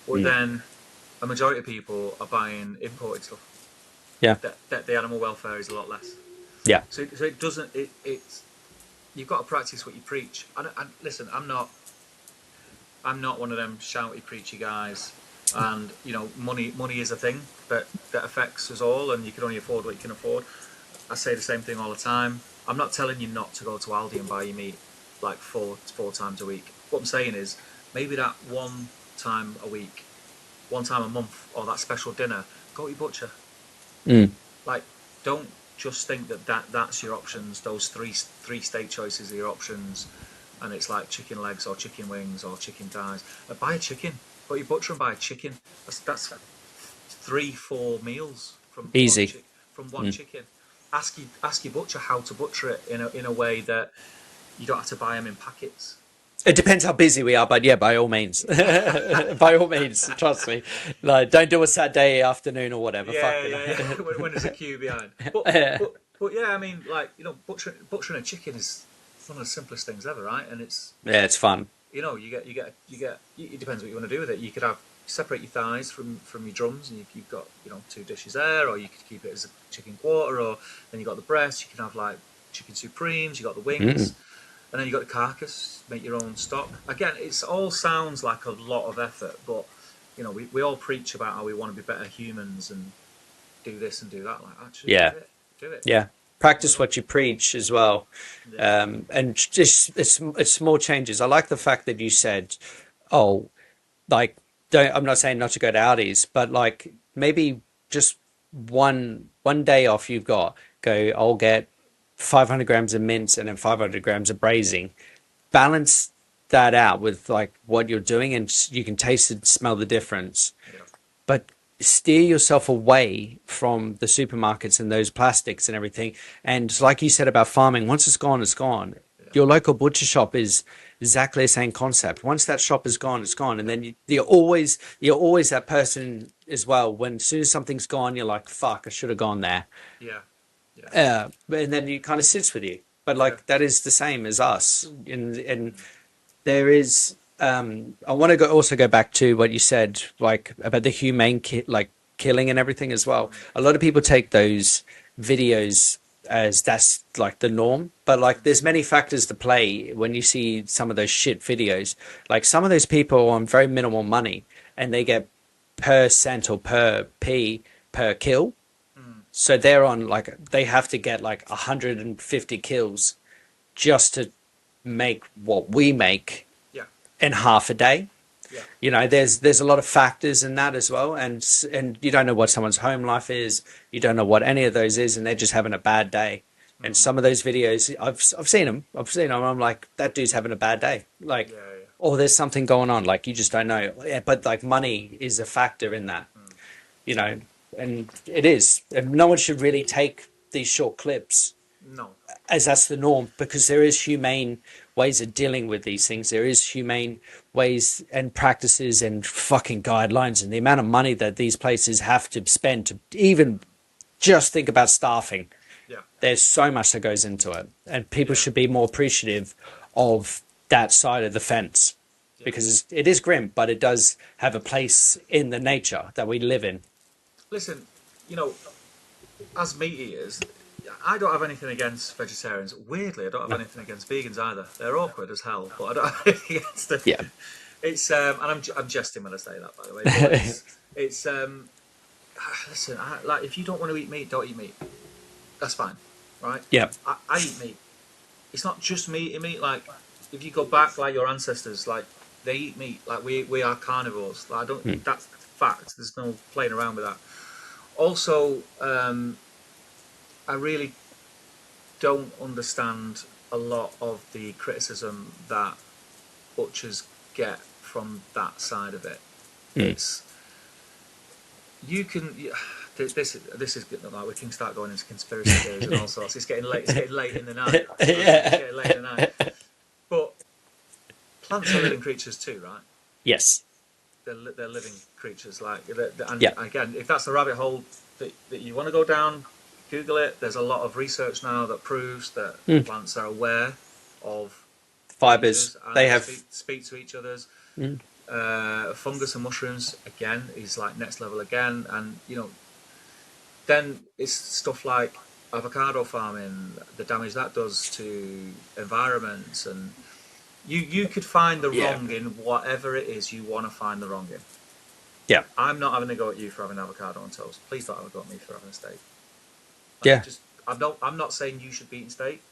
But then a majority of people are buying imported stuff. Yeah. That the animal welfare is a lot less. Yeah. So it doesn't it's you've got to practice what you preach. And listen, I'm not one of them shouty preachy guys. And you know, money is a thing that affects us all, and you can only afford what you can afford. I say the same thing all the time. I'm not telling you not to go to Aldi and buy your meat like four times a week. What I'm saying is maybe that one time a week, one time a month, or that special dinner, go to your butcher. Like, don't just think that's your options. Those three steak choices are your options, and it's like chicken legs or chicken wings or chicken thighs. Buy a chicken. Go to your butcher and buy a chicken. That's 3-4 meals from Easy. from one chicken. Ask your butcher how to butcher it in a way that you don't have to buy them in packets. It depends how busy we are, but yeah, by all means, by all means, trust me. Like, don't do a Saturday afternoon or whatever. Yeah. when there's a queue behind. But yeah, I mean, like, you know, butchering a chicken is one of the simplest things ever, right? And it's Yeah, it's fun. It depends what you want to do with it. You could have separate your thighs from your drums, and you've got two dishes there, or you could keep it as a chicken quarter, or then you got the breast. You can have like chicken supremes. You got the Mm. wings, and then you got the carcass. Make your own stock. Again, it's all sounds like a lot of effort, but we all preach about how we want to be better humans and do this and do that. Like, actually, Yeah. do it. Yeah. You Practice know? what you preach as well. Yeah, And just it's small changes. I like the fact that you said, oh, like don't I'm not saying not to go to Aldi's, but like maybe just one day off you've got, go, I'll get 500 grams of mince and then 500 grams of braising. Balance that out with like what you're doing, and you can taste and smell the difference. yeah, But steer yourself away from the supermarkets and those plastics and everything. And like you said about farming, once it's gone, it's gone. yeah, Your local butcher shop is exactly the same concept. Once that shop is gone, it's gone. And then you're always that person as well. When as soon as something's gone, you're like, fuck, I should have gone there. yeah, yeah, And then it kind of sits with you. But yeah. like that is the same as us. And there is I want to also go back to what you said like about the humane like killing and everything as well. A lot of people take those videos as that's like the norm, but like there's many factors to play when you see some of those shit videos. Like some of those people are on very minimal money and they get per cent or per p per kill, Mm, so they're on like they have to get like 150 kills just to make what we make yeah, in half a day. yeah, There's a lot of factors in that as well, and you don't know what someone's home life is. You don't know what any of those is, and they're just having a bad day. And mm, some of those videos, I've seen them. I've seen them. I'm like, that dude's having a bad day. Like, yeah, yeah. or there's something going on. Like you just don't know. Yeah, but like money is a factor in that. Mm. You know, and it is. And no one should really take these short clips No, as that's the norm, because there is humane ways of dealing with these things. There is humane ways and practices and fucking guidelines, and the amount of money that these places have to spend to even just think about staffing. yeah, There's so much that goes into it, and people yeah, should be more appreciative of that side of the fence, yeah. because it is grim, but it does have a place in the nature that we live in. Listen, you know, as meat eaters, I don't have anything against vegetarians. Weirdly, I don't have No. anything against vegans either. They're awkward as hell, but I don't have anything against them. Yeah. It's and I'm jesting when I say that, by the way. But it's listen, like if you don't want to eat meat, don't eat meat. That's fine, right? Yeah. I eat meat. It's not just me eating meat. Like if you go back, like your ancestors, like they eat meat. Like we are carnivores. Like I Mm. don't. That's fact. There's no playing around with that. Also, I really don't understand a lot of the criticism that butchers get from that side of it. Mm. It's you can this is getting like we can start going into conspiracy theories and all sorts. It's getting late. It's getting late in the night. Right? It's Yeah. getting late in the night. But plants are living creatures too, right? Yes. They're living creatures. Like and Yeah. again, if that's the rabbit hole that you want to go down, Google it. There's a lot of research now that proves that Mm. plants are aware of Fibers. creatures and They they have. speak to each other's. Mm. Fungus and mushrooms again is like next level again, and then it's stuff like avocado farming, the damage that does to environments, and you could find the Yeah. wrong in whatever it is you want to find the wrong in. Yeah. I'm not having a go at you for having avocado on toast. Please don't have a go at me for having a steak. Yeah. I'm not saying you should be eating steak.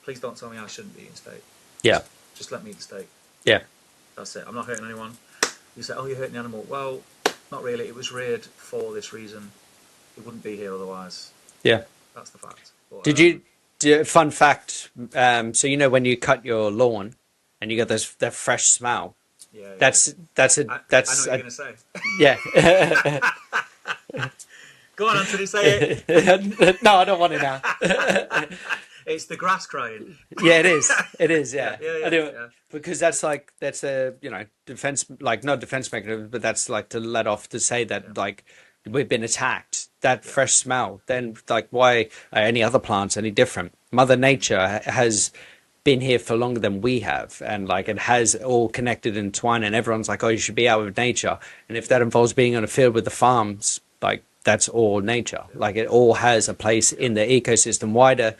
Please don't tell me I shouldn't be eating steak. Yeah. Just let me eat the steak. Yeah. That's it. I'm not hurting anyone. You say, oh, you're hurting the animal. Well, not really. It was reared for this reason. It wouldn't be here otherwise. Yeah. That's the fact. But, Did you? Fun fact. So when you cut your lawn, and you get that fresh smell. Yeah. That's I know what you're going to say. yeah. Go on, Anthony, say it. No, I don't want it now. It's the grass crying. Yeah, it is. It is. Yeah. Yeah, I do yeah. because that's a defense, like not defense mechanism, but that's like to let off to say that like we've been attacked. That fresh smell. Then like why are any other plants any different? Mother Nature has been here for longer than we have, and like it has all connected and entwined, and everyone's like, oh, you should be out with nature. And if that involves being on a field with the farms, like that's all nature. Like it all has a place in the ecosystem. Why do,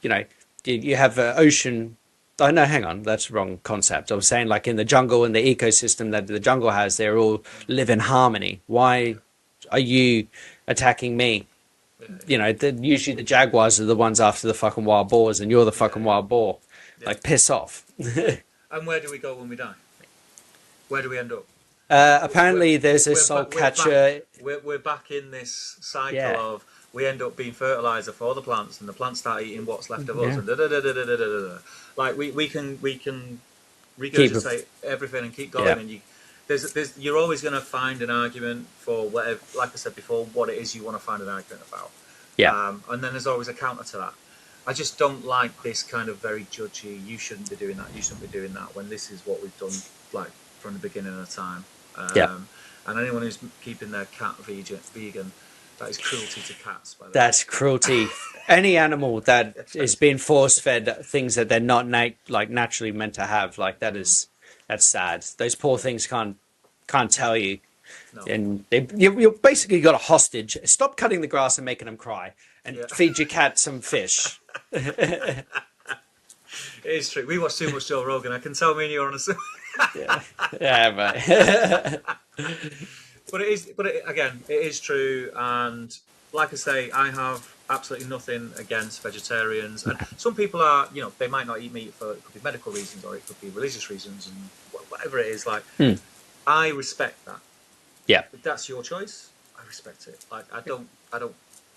you know, you have an ocean. Oh no, hang on, that's the wrong concept. I was saying like in the jungle and the ecosystem that the jungle has, they all live in harmony. Why are you attacking me? Yeah, You know, usually the jaguars are the ones after the fucking wild boars, and you're the fucking yeah, wild boar. yeah. Like, piss off. And where do we go when we die? Where do we end up? We're, Apparently, there's a we're, soul back, we're, back, catcher. we're back in this cycle Yeah, of we end up being fertilizer for the plants, and the plants start eating what's left of us, yeah. and da da da da da da da da. Like we can Keep. regurgitate everything and keep Yeah, going, and you're always going to find an argument for whatever, like I said before, what it is you want to find an argument about, yeah. and then there's always a counter to that. I just don't like this kind of very judgy. You shouldn't be doing that. You shouldn't be doing that. When this is what we've done, like from the beginning of time. Yeah. And anyone who's keeping their cat vegan, that is cruelty to cats. By the way, That's cruelty. Any animal that is being force fed things that they're not like naturally meant to have, like that's sad. Those poor things can't tell you, no, and you basically got a hostage. Stop cutting the grass and making them cry, and yeah, feed your cat some fish. it is true. We watch too much Joe Rogan. I can tell me and you are on a. Yeah, yeah, right. But again, it is true, and like I say, I have absolutely nothing against vegetarians. And some people are, they might not eat meat for it could be medical reasons or it could be religious reasons, and whatever it is. Like, I respect that. Yeah, If that's your choice, I respect it. Like, I'm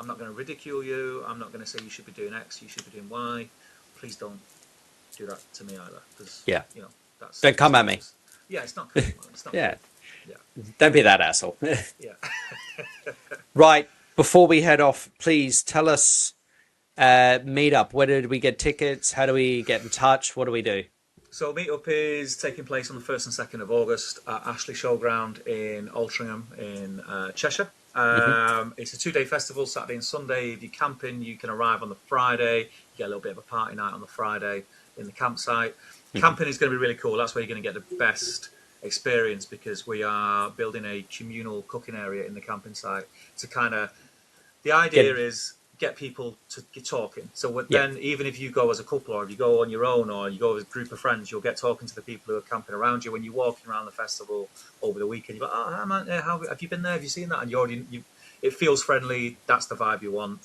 not going to ridicule you. I'm not going to say you should be doing X, you should be doing Y. Please don't do that to me either, because yeah. that's Don't come at me. Yeah, it's not cool. It's not Yeah, cool. don't be that asshole. Yeah. Right, before we head off, please tell us Meetup. Where did we get tickets? How do we get in touch? What do we do? So Meetup is taking place on the 1st and 2nd of August at Ashley Showground in Altrincham in Cheshire. It's a 2-day festival, Saturday and Sunday. If you're camping, you can arrive on the Friday. You get a little bit of a party night on the Friday in the campsite. Camping is going to be really cool. That's where you're going to get the best experience, because we are building a communal cooking area in the camping site to kind of, the idea is get people to get talking. So then even if you go as a couple, or if you go on your own, or you go as a group of friends, you'll get talking to the people who are camping around you when you're walking around the festival over the weekend. You're like, oh man, how have you been there? Have you seen that? And it feels friendly. That's the vibe you want.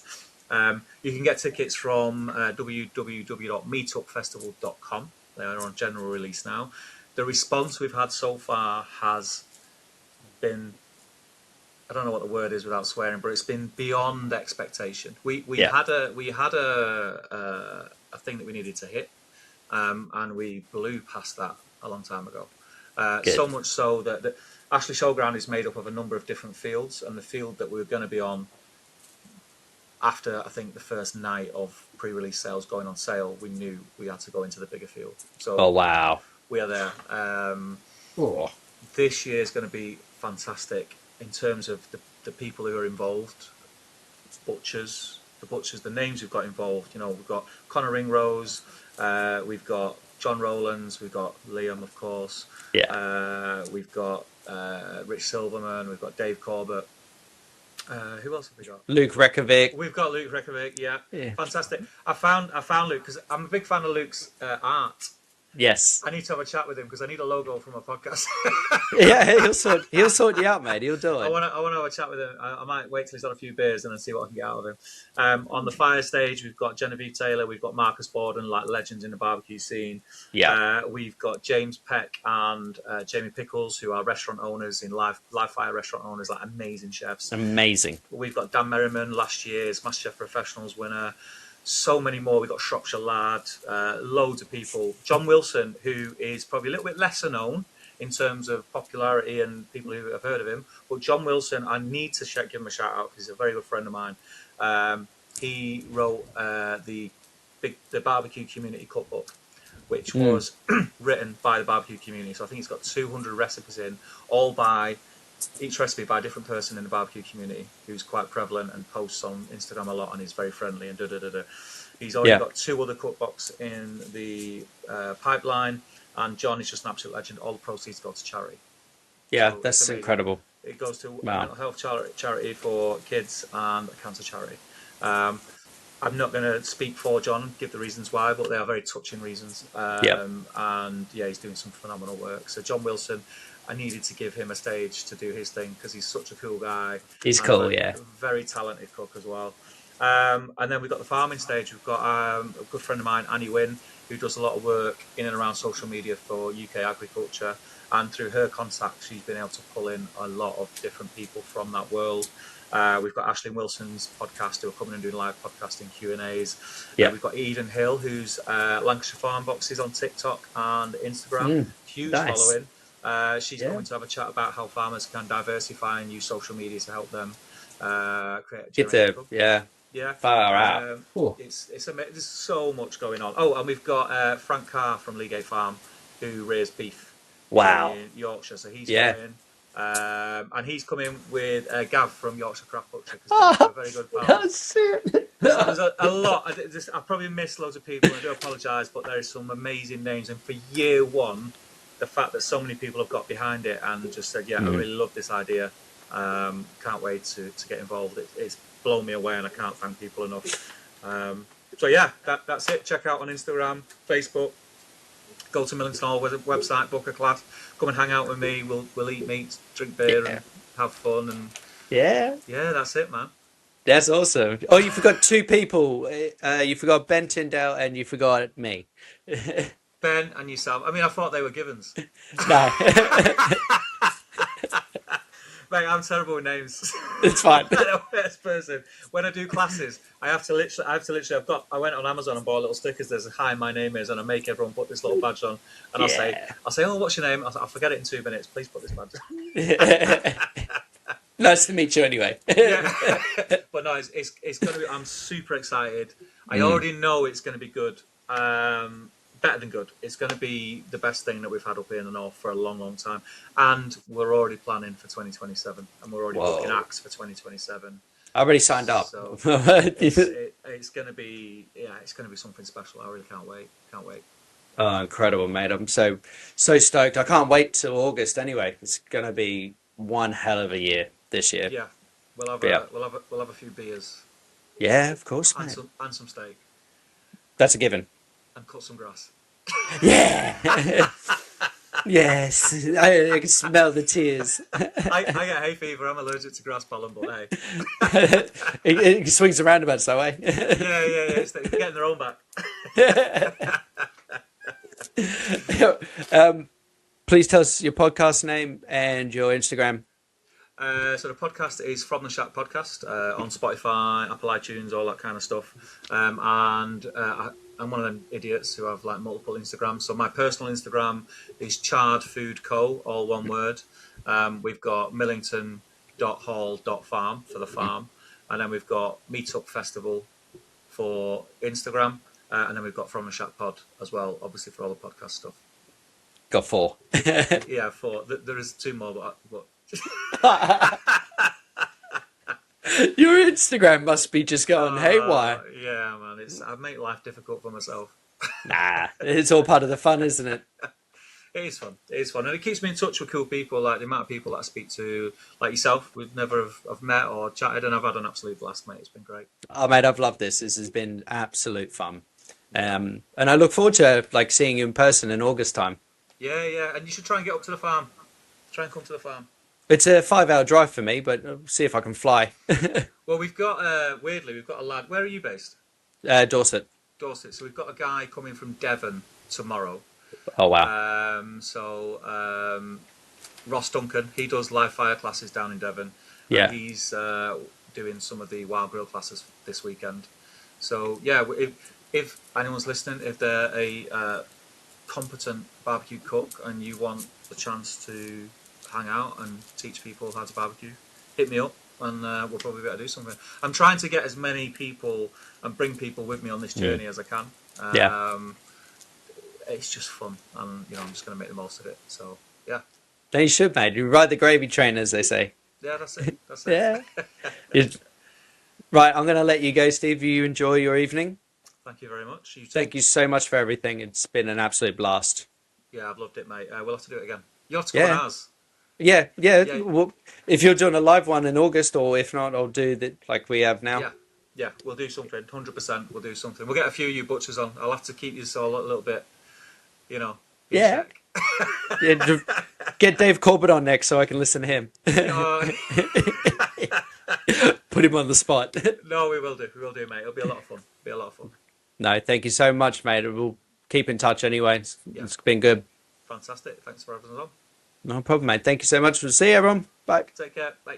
You can get tickets from www.meetupfestival.com. They are on general release now. The response we've had so far has been, I don't know what the word is without swearing, but it's been beyond expectation. We had a thing that we needed to hit, and we blew past that a long time ago. So much so that Ashley Showground is made up of a number of different fields, and the field that we were going to be on after, I think, the first night of pre-release sales going on sale, we knew we had to go into the bigger field. So Oh, wow. we are there. This year is going to be fantastic in terms of the people who are involved. The names we've got involved. We've got Connor Ringrose, we've got John Rowlands, we've got Liam, of course. Yeah. We've got Rich Silverman, we've got Dave Corbett. Who else have we got? Luke Rekovic. We've got Luke Rekovic. Yeah, Yeah. fantastic. I found Luke because I'm a big fan of Luke's art. Yes. I need to have a chat with him because I need a logo for my podcast. Yeah, he'll sort you out, mate. He'll do I it. want to have a chat with him. I might wait till he's had a few beers and then see what I can get out of him. On the fire stage, we've got Genevieve Taylor, we've got Marcus Borden, like legends in the barbecue scene. Yeah. We've got James Peck and Jamie Pickles, who are restaurant owners in live fire restaurant owners, like amazing chefs. Amazing. We've got Dan Merriman, last year's MasterChef Professionals winner. So many more. We've got Shropshire Lad, loads of people. John Wilson, who is probably a little bit lesser known in terms of popularity and people who have heard of him. But John Wilson, I need to give him a shout out because he's a very good friend of mine. He wrote the Barbecue Community Cookbook, which was written by the barbecue community. So I think he's got 200 recipes in, each recipe by a different person in the barbecue community who's quite prevalent and posts on Instagram a lot and is very friendly and He's already Yeah. got 2 other cookbooks in the pipeline, and John is just an absolute legend. All the proceeds go to charity, Yeah, so it's that's amazing. incredible. It goes to a Wow. mental health charity for kids and a cancer charity. Um, I'm not going to speak for John, give the reasons why, but they are very touching reasons. Yeah. And yeah, he's doing some phenomenal work. So John Wilson, I needed to give him a stage to do his thing because he's such a cool guy He's and cool, yeah. a very talented cook as well. And then we've got the farming stage. We've got a good friend of mine, Annie Wynn, who does a lot of work in and around social media for UK agriculture. And through her contacts, she's been able to pull in a lot of different people from that world. We've got Ashley Wilson's podcast who are coming and doing live podcasting Q&As. Yeah. We've got Eden Hill, who's Lancashire Farm Boxes on TikTok and Instagram. Huge Nice. following. She's Yeah. coming to have a chat about how farmers can diversify and use social media to help them create a Get generate the, income. yeah, Yeah. far out. Cool. It's amazing. There's so much going on. Oh, and we've got Frank Carr from Leagate Farm who raise beef Wow. in Yorkshire. So he's Yeah. coming. And he's coming with Gav from Yorkshire Craft Butcher because they're very good pals. That's it. There's a lot. I probably missed loads of people. I do apologise, but there is some amazing names. And for year one, the fact that so many people have got behind it and just said, "Yeah, I really love this idea. Can't wait to get involved." It's blown me away, and I can't thank people enough. So yeah, that's it. Check out on Instagram, Facebook. Go to Millington Hall website, book a class, come and hang out with me. We'll eat meat, drink beer, and have fun. And Yeah. yeah, that's it, man. That's awesome. Oh, you forgot 2 people. You forgot Ben Tyndale and you forgot me. Ben and yourself. I mean, I thought they were givens. No. Mate, I'm terrible with names. It's fine. I'm the worst person. When I do classes, I went on Amazon and bought little stickers. There's a hi, my name is, and I make everyone put this little badge on. And I'll say, oh, what's your name? I'll forget it in 2 minutes. Please put this badge on. Nice to meet you anyway. Yeah. But no, it's going to be, I'm super excited. I already know it's going to be good. Better than good. It's going to be the best thing that we've had up here in the north for a long, long time. And we're already planning for 2027. And we're already booking acts for 2027. I already signed up. So it's going to be, it's going to be something special. I really can't wait. Can't wait. Oh, incredible, mate. I'm so stoked. I can't wait till August anyway. It's going to be one hell of a year this year. Yeah. We'll have a few beers. Yeah, of course, and mate. Some steak. That's a given. And cut some grass. Yeah. Yes. I can smell the tears. I get hay fever. I'm allergic to grass pollen, but hey. It swings around about that way. Yeah. It's getting their own back. Please tell us your podcast name and your Instagram. So the podcast is From the Shack Podcast on Spotify, Apple iTunes, all that kind of stuff. And I'm one of them idiots who have like multiple Instagrams. So my personal Instagram is Charred Food Co, all one word. We've got Millington.hall.farm for the farm. And then we've got Meatup Festival for Instagram. And then we've got From the Shack Pod as well, obviously for all the podcast stuff. Got 4. Yeah, 4. There is 2 more, but Your Instagram must be just going haywire. Yeah, man. I make life difficult for myself. Nah, it's all part of the fun, isn't it? It is fun. It is fun. And it keeps me in touch with cool people, like the amount of people that I speak to, like yourself, we've never have met or chatted, and I've had an absolute blast, mate. It's been great. Oh, mate, I've loved this. This has been absolute fun. And I look forward to like seeing you in person in August time. Yeah. And you should try and get up to the farm. Try and come to the farm. It's a 5-hour drive for me, but I'll see if I can fly. Well, we've got, weirdly, we've got a lad. Where are you based? Dorset. Dorset. So we've got a guy coming from Devon tomorrow. Oh, wow. Ross Duncan, he does live fire classes down in Devon. Yeah. And he's doing some of the wild grill classes this weekend. So, yeah, if anyone's listening, if they're a competent barbecue cook and you want the chance to hang out and teach people how to barbecue, hit me up and we'll probably be able to do something. I'm trying to get as many people and bring people with me on this journey as I can. It's just fun, and I'm just going to make the most of it. So yeah. Then you should, mate. You ride the gravy train, as they say. Yeah, that's it. Yeah. Right, I'm going to let you go, Steve. You enjoy your evening. Thank you very much. You too. Thank you so much for everything. It's been an absolute blast. Yeah, I've loved it, mate. We'll have to do it again. You have to come on Yeah. ours. Yeah, yeah. Yeah, Well, if you're doing a live one in August, or if not, I'll do that like we have now. yeah, yeah. We'll do something. 100%. We'll do something. We'll get a few of you butchers on. I'll have to keep you all a little bit, you know, in Yeah. check. Yeah, get Dave Corbett on next so I can listen to him. Uh, Put him on the spot. no, we will do. We will do, mate. It'll be a lot of fun. Be a lot of fun. No, thank you so much, mate. We'll keep in touch anyway. Yeah, It's been good. fantastic. Thanks for having us on. No problem, mate. Thank you so much. We'll see you, everyone. Bye. Take care. Bye.